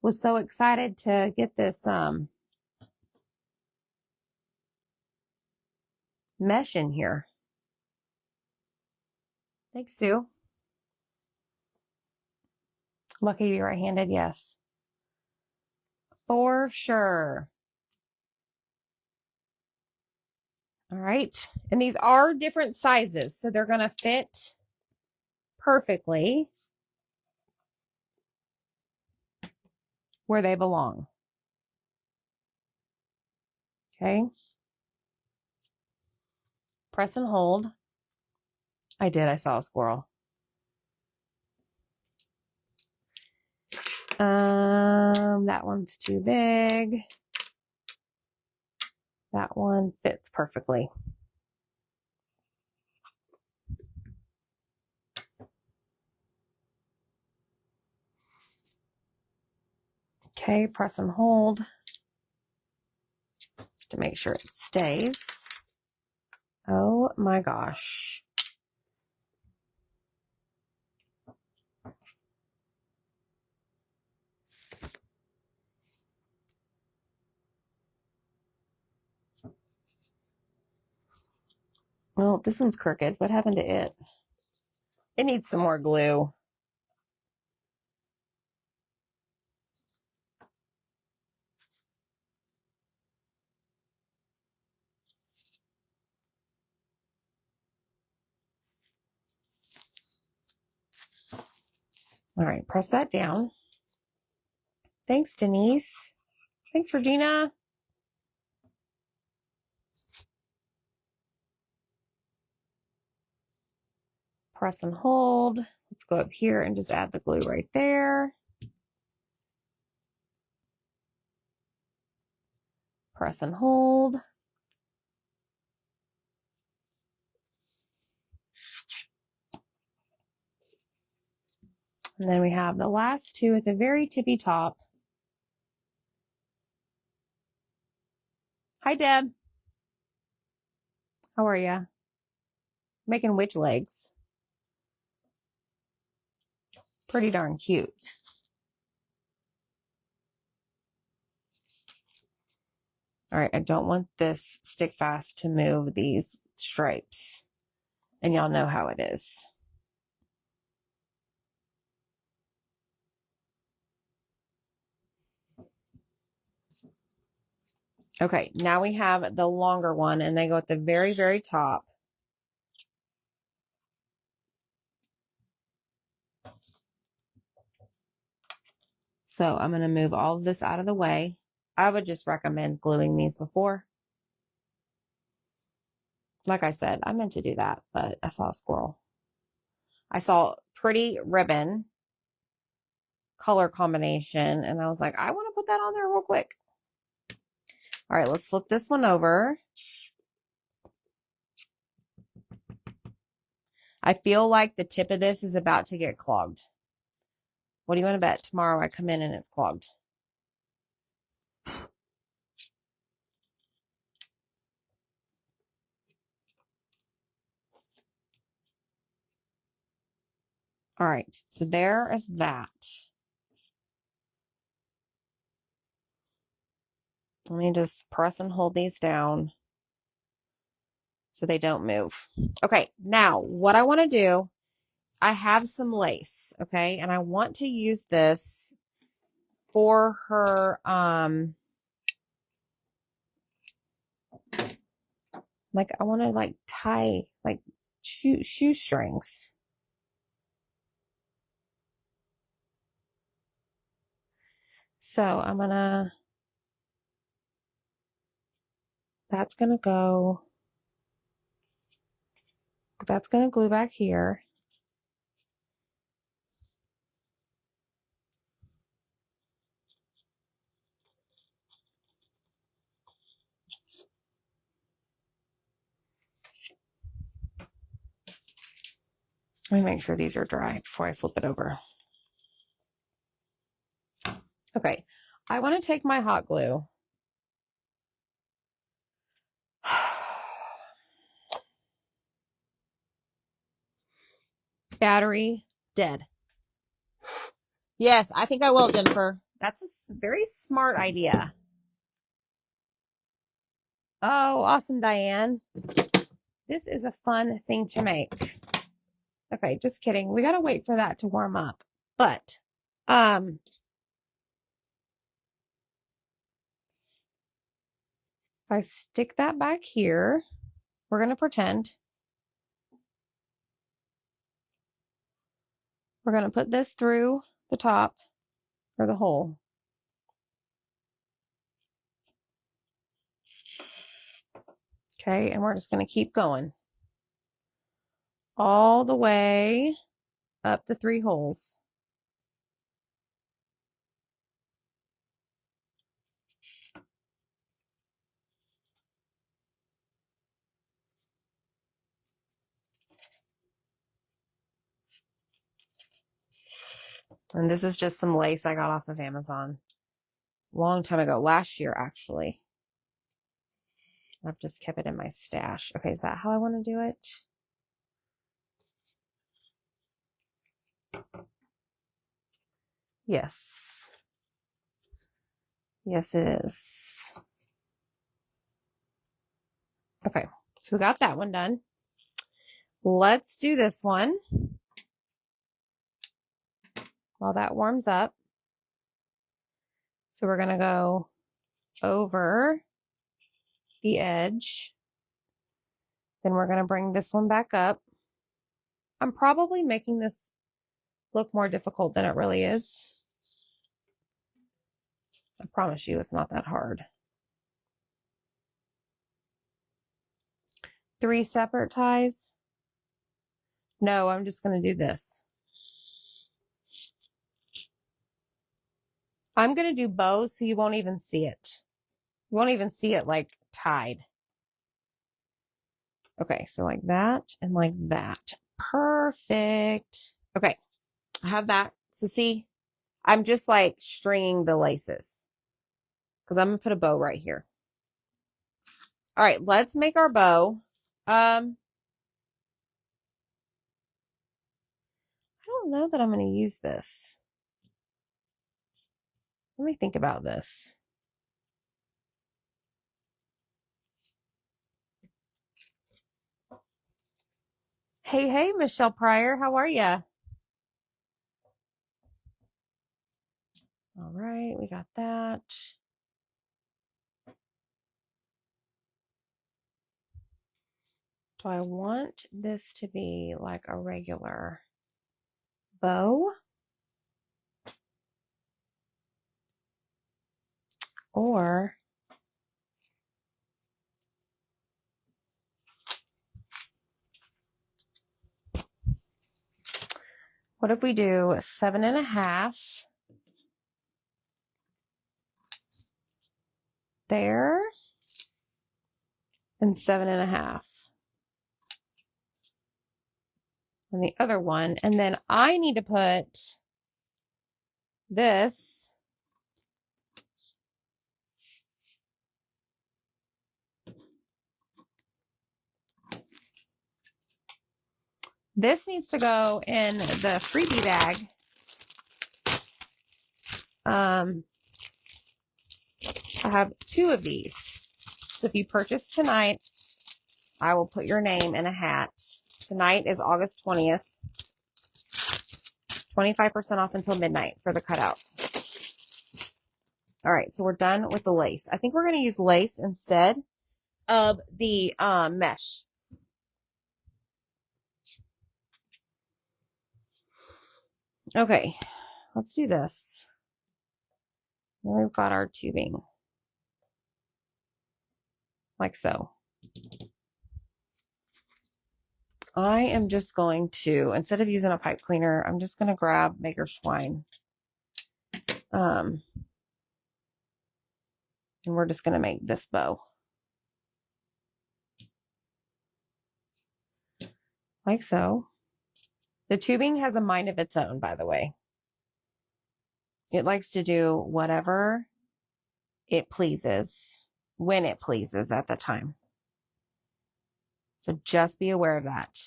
was so excited to get this mesh in here. Thanks, Sue. Lucky to be right-handed, yes. For sure. All right. And these are different sizes, so they're going to fit perfectly where they belong. Okay. Press and hold. I did. I saw a squirrel. That one's too big. That one fits perfectly. Okay, press and hold just to make sure it stays. Oh my gosh. Well, this one's crooked. What happened to it? It needs some more glue. All right, press that down. Thanks, Denise. Thanks, Regina. Press and hold. Let's go up here and just add the glue right there. Press and hold. And then we have the last two at the very tippy top. Hi, Deb. How are you? Making witch legs. Pretty darn cute. All right, I don't want this stick fast to move these stripes. And y'all know how it is. Okay, now we have the longer one and they go at the very, very top. So I'm going to move all of this out of the way. I would just recommend gluing these before. Like I said, I meant to do that, but I saw a squirrel. I saw pretty ribbon color combination and I was like, I want to put that on there real quick. All right, let's flip this one over. I feel like the tip of this is about to get clogged. What do you want to bet? Tomorrow I come in and it's clogged. All right, so there is that. Let me just press and hold these down so they don't move. Okay, now what I want to do, I have some lace, okay, and I want to use this for her, like I want to like tie, like shoestrings. So I'm gonna, that's gonna glue back here. Let me make sure these are dry before I flip it over. Okay, I want to take my hot glue. Battery dead. Yes, I think I will, Jennifer. That's a very smart idea. Oh, awesome, Diane. This is a fun thing to make. Okay, just kidding. We gotta wait for that to warm up. But, if I stick that back here, we're gonna pretend. We're gonna put this through the top or the hole. Okay, and we're just gonna keep going all the way up the 3 holes. And this is just some lace I got off of Amazon a long time ago, last year actually. I've just kept it in my stash. Okay, is that how I want to do it? Yes. Yes, it is. Okay, so we got that one done. Let's do this one while that warms up. So we're going to go over the edge. Then we're going to bring this one back up. I'm probably making this look more difficult than it really is. I promise you it's not that hard. 3 separate ties. No, I'm just going to do this. I'm going to do bows so you won't even see it. You won't even see it like tied. Okay, so like that and like that. Perfect. Okay, I have that. So see, I'm just like stringing the laces because I'm going to put a bow right here. All right, let's make our bow. I don't know that I'm going to use this. Let me think about this. Hey, hey, Michelle Pryor, how are you? All right, we got that. Do I want this to be like a regular bow? Or what if we do 7.5 there and 7.5 on the other one? And then I need to put this needs to go in the freebie bag. I have 2 of these. So if you purchase tonight, I will put your name in a hat. Tonight is August 20th. 25% off until midnight for the cutout. All right, so we're done with the lace. I think we're going to use lace instead of the mesh. Okay, let's do this. Then we've got our tubing. Like so. I am just going to, instead of using a pipe cleaner, I'm just going to grab Maker's Twine. And we're just going to make this bow. Like so. The tubing has a mind of its own, by the way. It likes to do whatever it pleases, when it pleases at the time. So just be aware of that.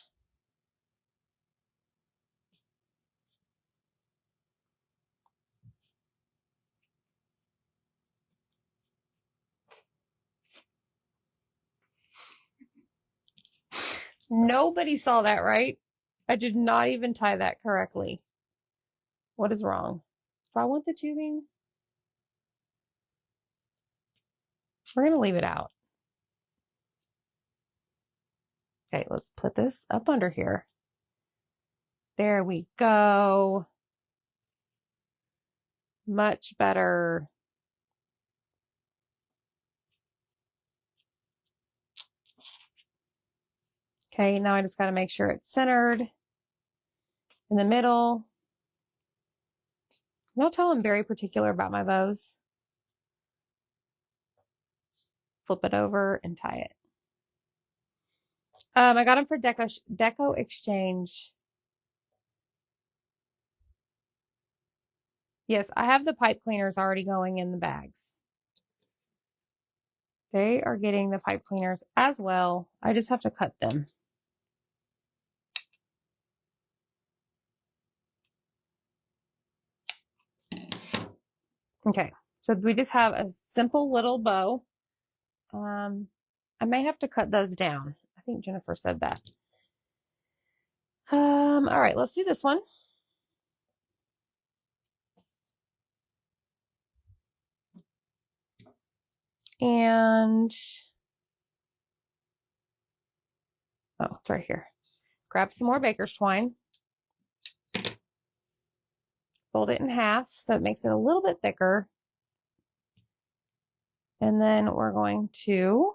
Nobody saw that, right? I did not even tie that correctly. What is wrong? Do I want the tubing? We're going to leave it out. Okay, let's put this up under here. There we go. Much better. Okay, now I just got to make sure it's centered in the middle. Don't tell I'm very particular about my bows. Flip it over and tie it. I got them for Deco Exchange. Yes, I have the pipe cleaners already going in the bags. They are getting the pipe cleaners as well. I just have to cut them. Okay, so we just have a simple little bow. I may have to cut those down. I think Jennifer said that. All right, let's do this one. And, oh, it's right here. Grab some more Baker's Twine. Fold it in half so it makes it a little bit thicker. And then we're going to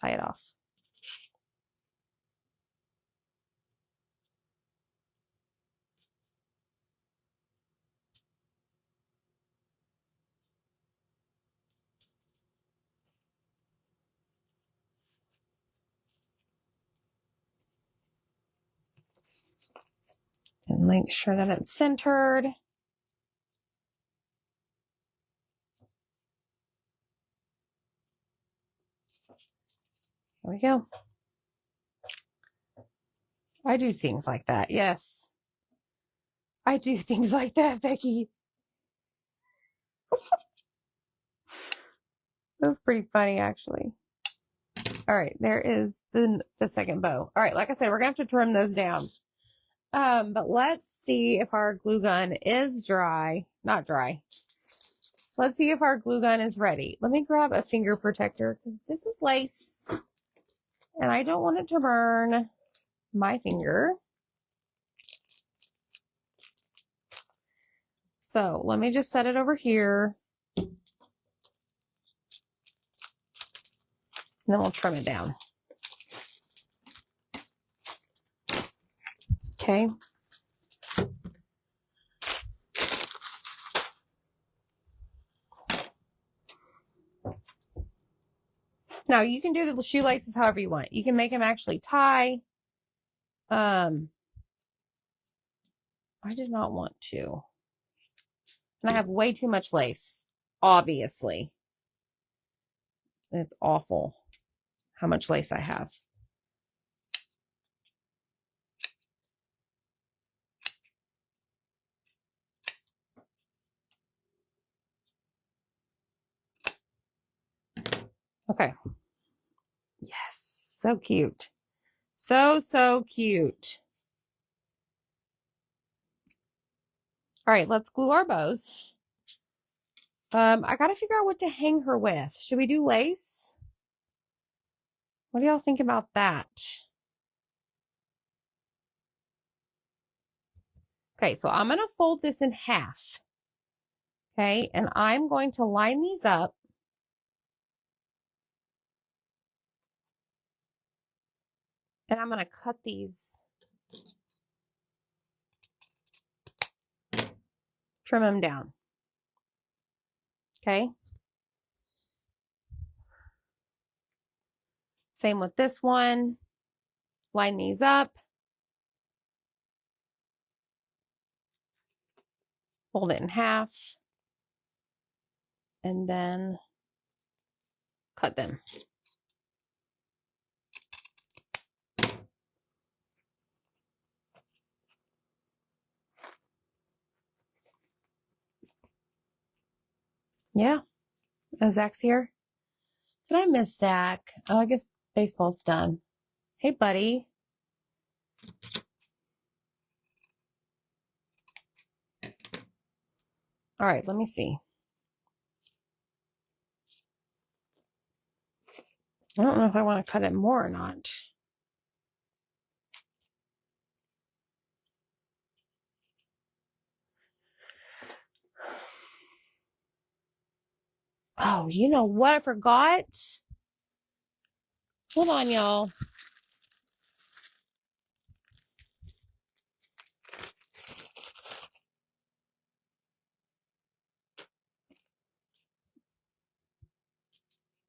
tie it off. And make sure that it's centered. There we go. I do things like that. Yes. I do things like that, Becky. That's pretty funny, actually. All right, there is the second bow. All right, like I said, we're gonna have to trim those down. But let's see if our glue gun is dry. Not dry. Let's see if our glue gun is ready. Let me grab a finger protector because this is lace and I don't want it to burn my finger. So let me just set it over here. And then we'll trim it down. Okay. Now you can do the shoelaces however you want. You can make them actually tie. I did not want to. And I have way too much lace, obviously. It's awful how much lace I have. Okay. Yes, so cute. So cute. All right, let's glue our bows. I got to figure out what to hang her with. Should we do lace? What do y'all think about that? Okay, so I'm going to fold this in half. Okay, and I'm going to line these up. And I'm going to cut these, trim them down. Okay. Same with this one. Line these up. Fold it in half. And then cut them. Yeah. Oh, Zach's here. Did I miss Zach? Oh, I guess baseball's done. Hey, buddy. All right, let me see. I don't know if I want to cut it more or not. Oh, you know what? I forgot. Hold on, y'all.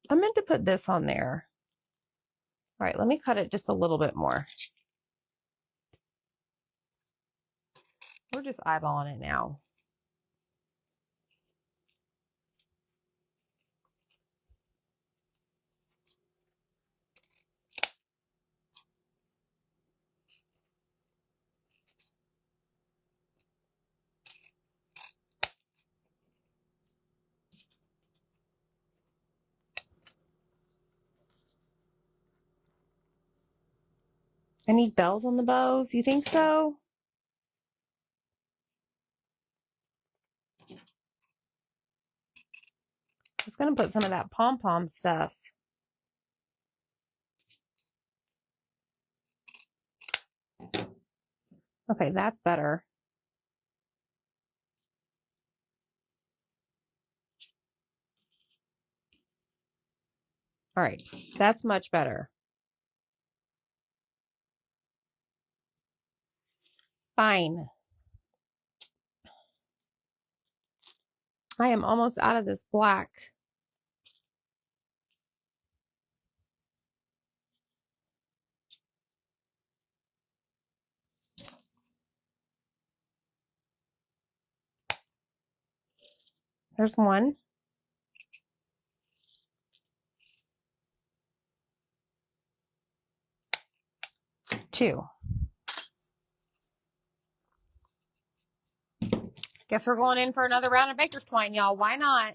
I meant to put this on there. All right, let me cut it just a little bit more. We're just eyeballing it now. I need bells on the bows. You think so? I was going to put some of that pom-pom stuff. Okay, that's better. All right, that's much better. Fine. I am almost out of this black. There's one. Two. Guess we're going in for another round of Baker's Twine, y'all. Why not?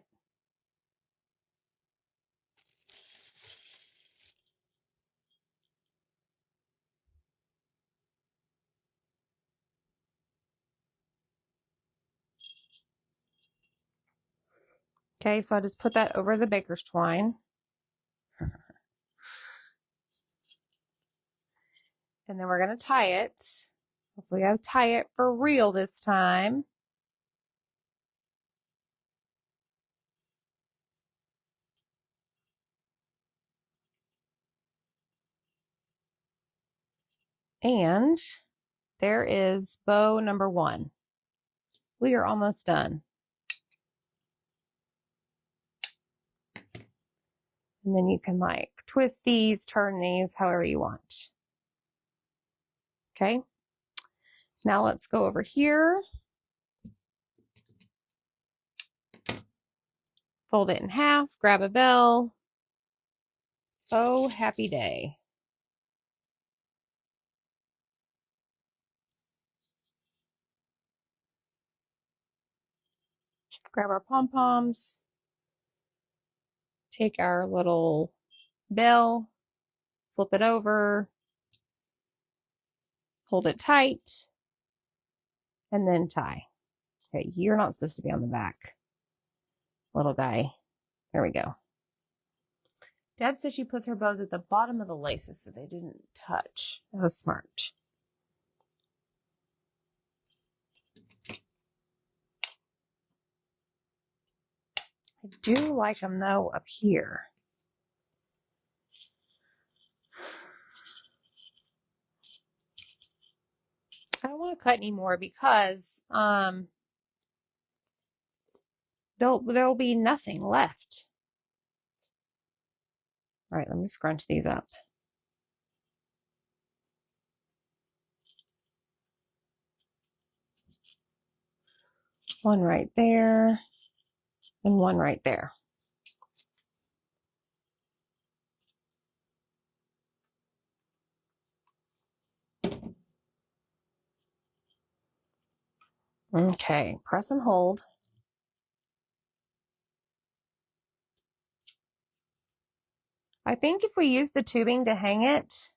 Okay, so I just put that over the Baker's Twine. And then we're going to tie it. Hopefully I tie it for real this time. And there is bow number 1. We are almost done. And then you can like twist these, turn these, however you want. Okay. Now let's go over here. Fold it in half, grab a bell. Oh, happy day. Grab our pom-poms. Take our little bell, flip it over, hold it tight, and then tie. Okay, you're not supposed to be on the back, little guy. There we go. Deb says she puts her bows at the bottom of the laces so they didn't touch. That was smart. do like them though up here. I don't want to cut anymore because there'll be nothing left. All right, let me scrunch these up. One right there and one right there. Okay, press and hold. I think if we use the tubing to hang it,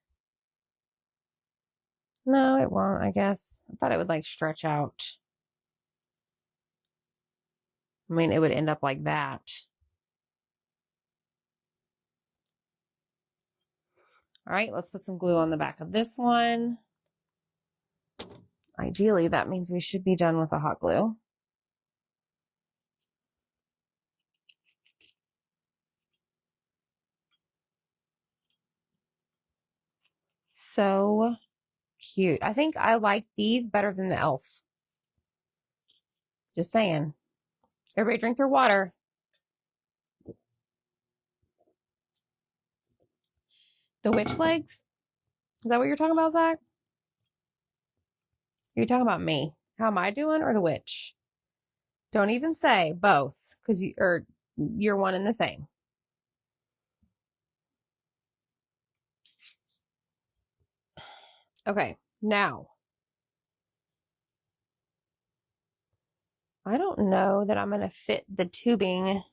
no, it won't, I guess. I thought it would like stretch out. I mean, it would end up like that. All right, let's put some glue on the back of this one. Ideally, that means we should be done with the hot glue. So cute. I think I like these better than the elf. Just saying. Everybody drink their water. The witch legs? Is that what you're talking about, Zach? Are you talking about me? How am I doing or the witch? Don't even say both because you're one and the same. Okay, now. I don't know that I'm going to fit the tubing.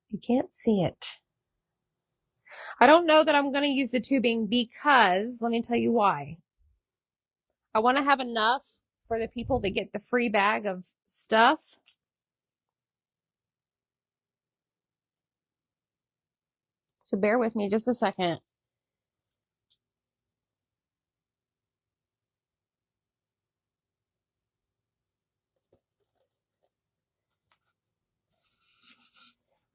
You can't see it. I don't know that I'm going to use the tubing because, let me tell you why. I want to have enough for the people to get the free bag of stuff. So bear with me just a second.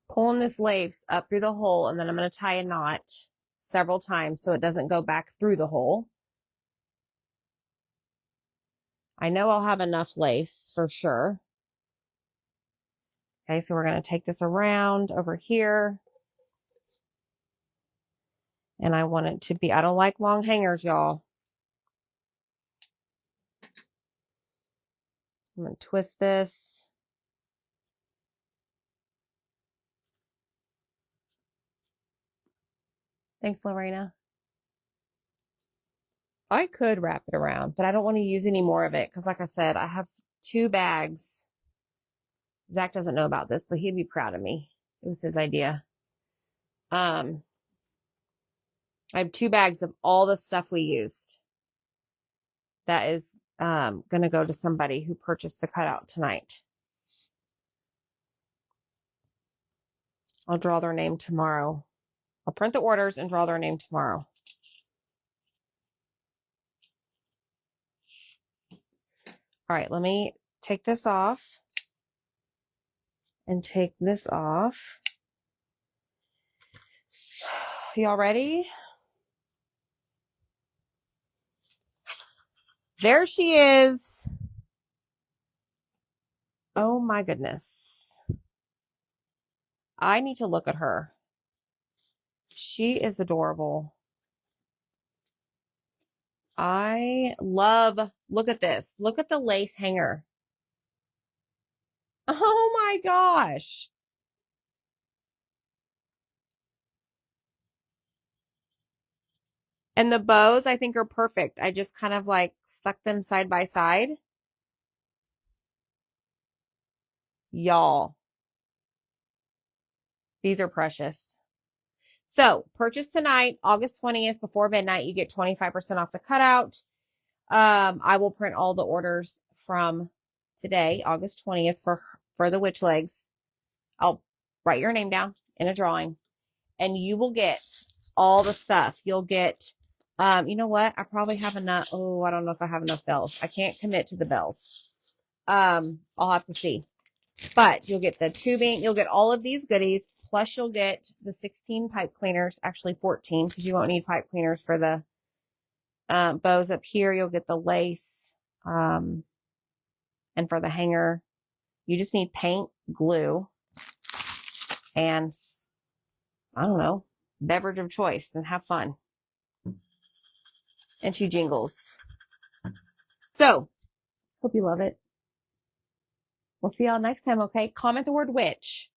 Pulling this lace up through the hole, and then I'm going to tie a knot several times so it doesn't go back through the hole. I know I'll have enough lace for sure. Okay, so we're going to take this around over here. And I want it to be, I don't like long hangers, y'all. I'm going to twist this. Thanks, Lorena. I could wrap it around, but I don't want to use any more of it because, like I said, I have 2 bags. Zach doesn't know about this, but he'd be proud of me. It was his idea. I have 2 bags of all the stuff we used. That is going to go to somebody who purchased the cutout tonight. I'll draw their name tomorrow. I'll print the orders and draw their name tomorrow. All right, let me take this off and take this off. Y'all ready? There she is. Oh my goodness. I need to look at her. She is adorable. I love, look at this. Look at the lace hanger. Oh my gosh. And the bows I think are perfect. I just kind of like stuck them side by side. Y'all. These are precious. So purchase tonight, August 20th before midnight. You get 25% off the cutout. I will print all the orders from today, August 20th for the witch legs. I'll write your name down in a drawing and you will get all the stuff. You'll get, you know what? I probably have enough. Oh, I don't know if I have enough bells. I can't commit to the bells. I'll have to see. But you'll get the tubing. You'll get all of these goodies. Plus you'll get the 16 pipe cleaners, actually 14, because you won't need pipe cleaners for the bows up here. You'll get the lace, and for the hanger, you just need paint, glue, and I don't know, beverage of choice, and have fun. And she jingles. So, hope you love it. We'll see y'all next time, okay? Comment the word witch.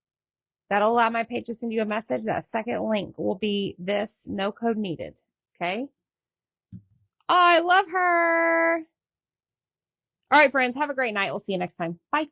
That'll allow my page to send you a message. That second link will be this, no code needed, okay? Oh, I love her. All right, friends, have a great night. We'll see you next time. Bye.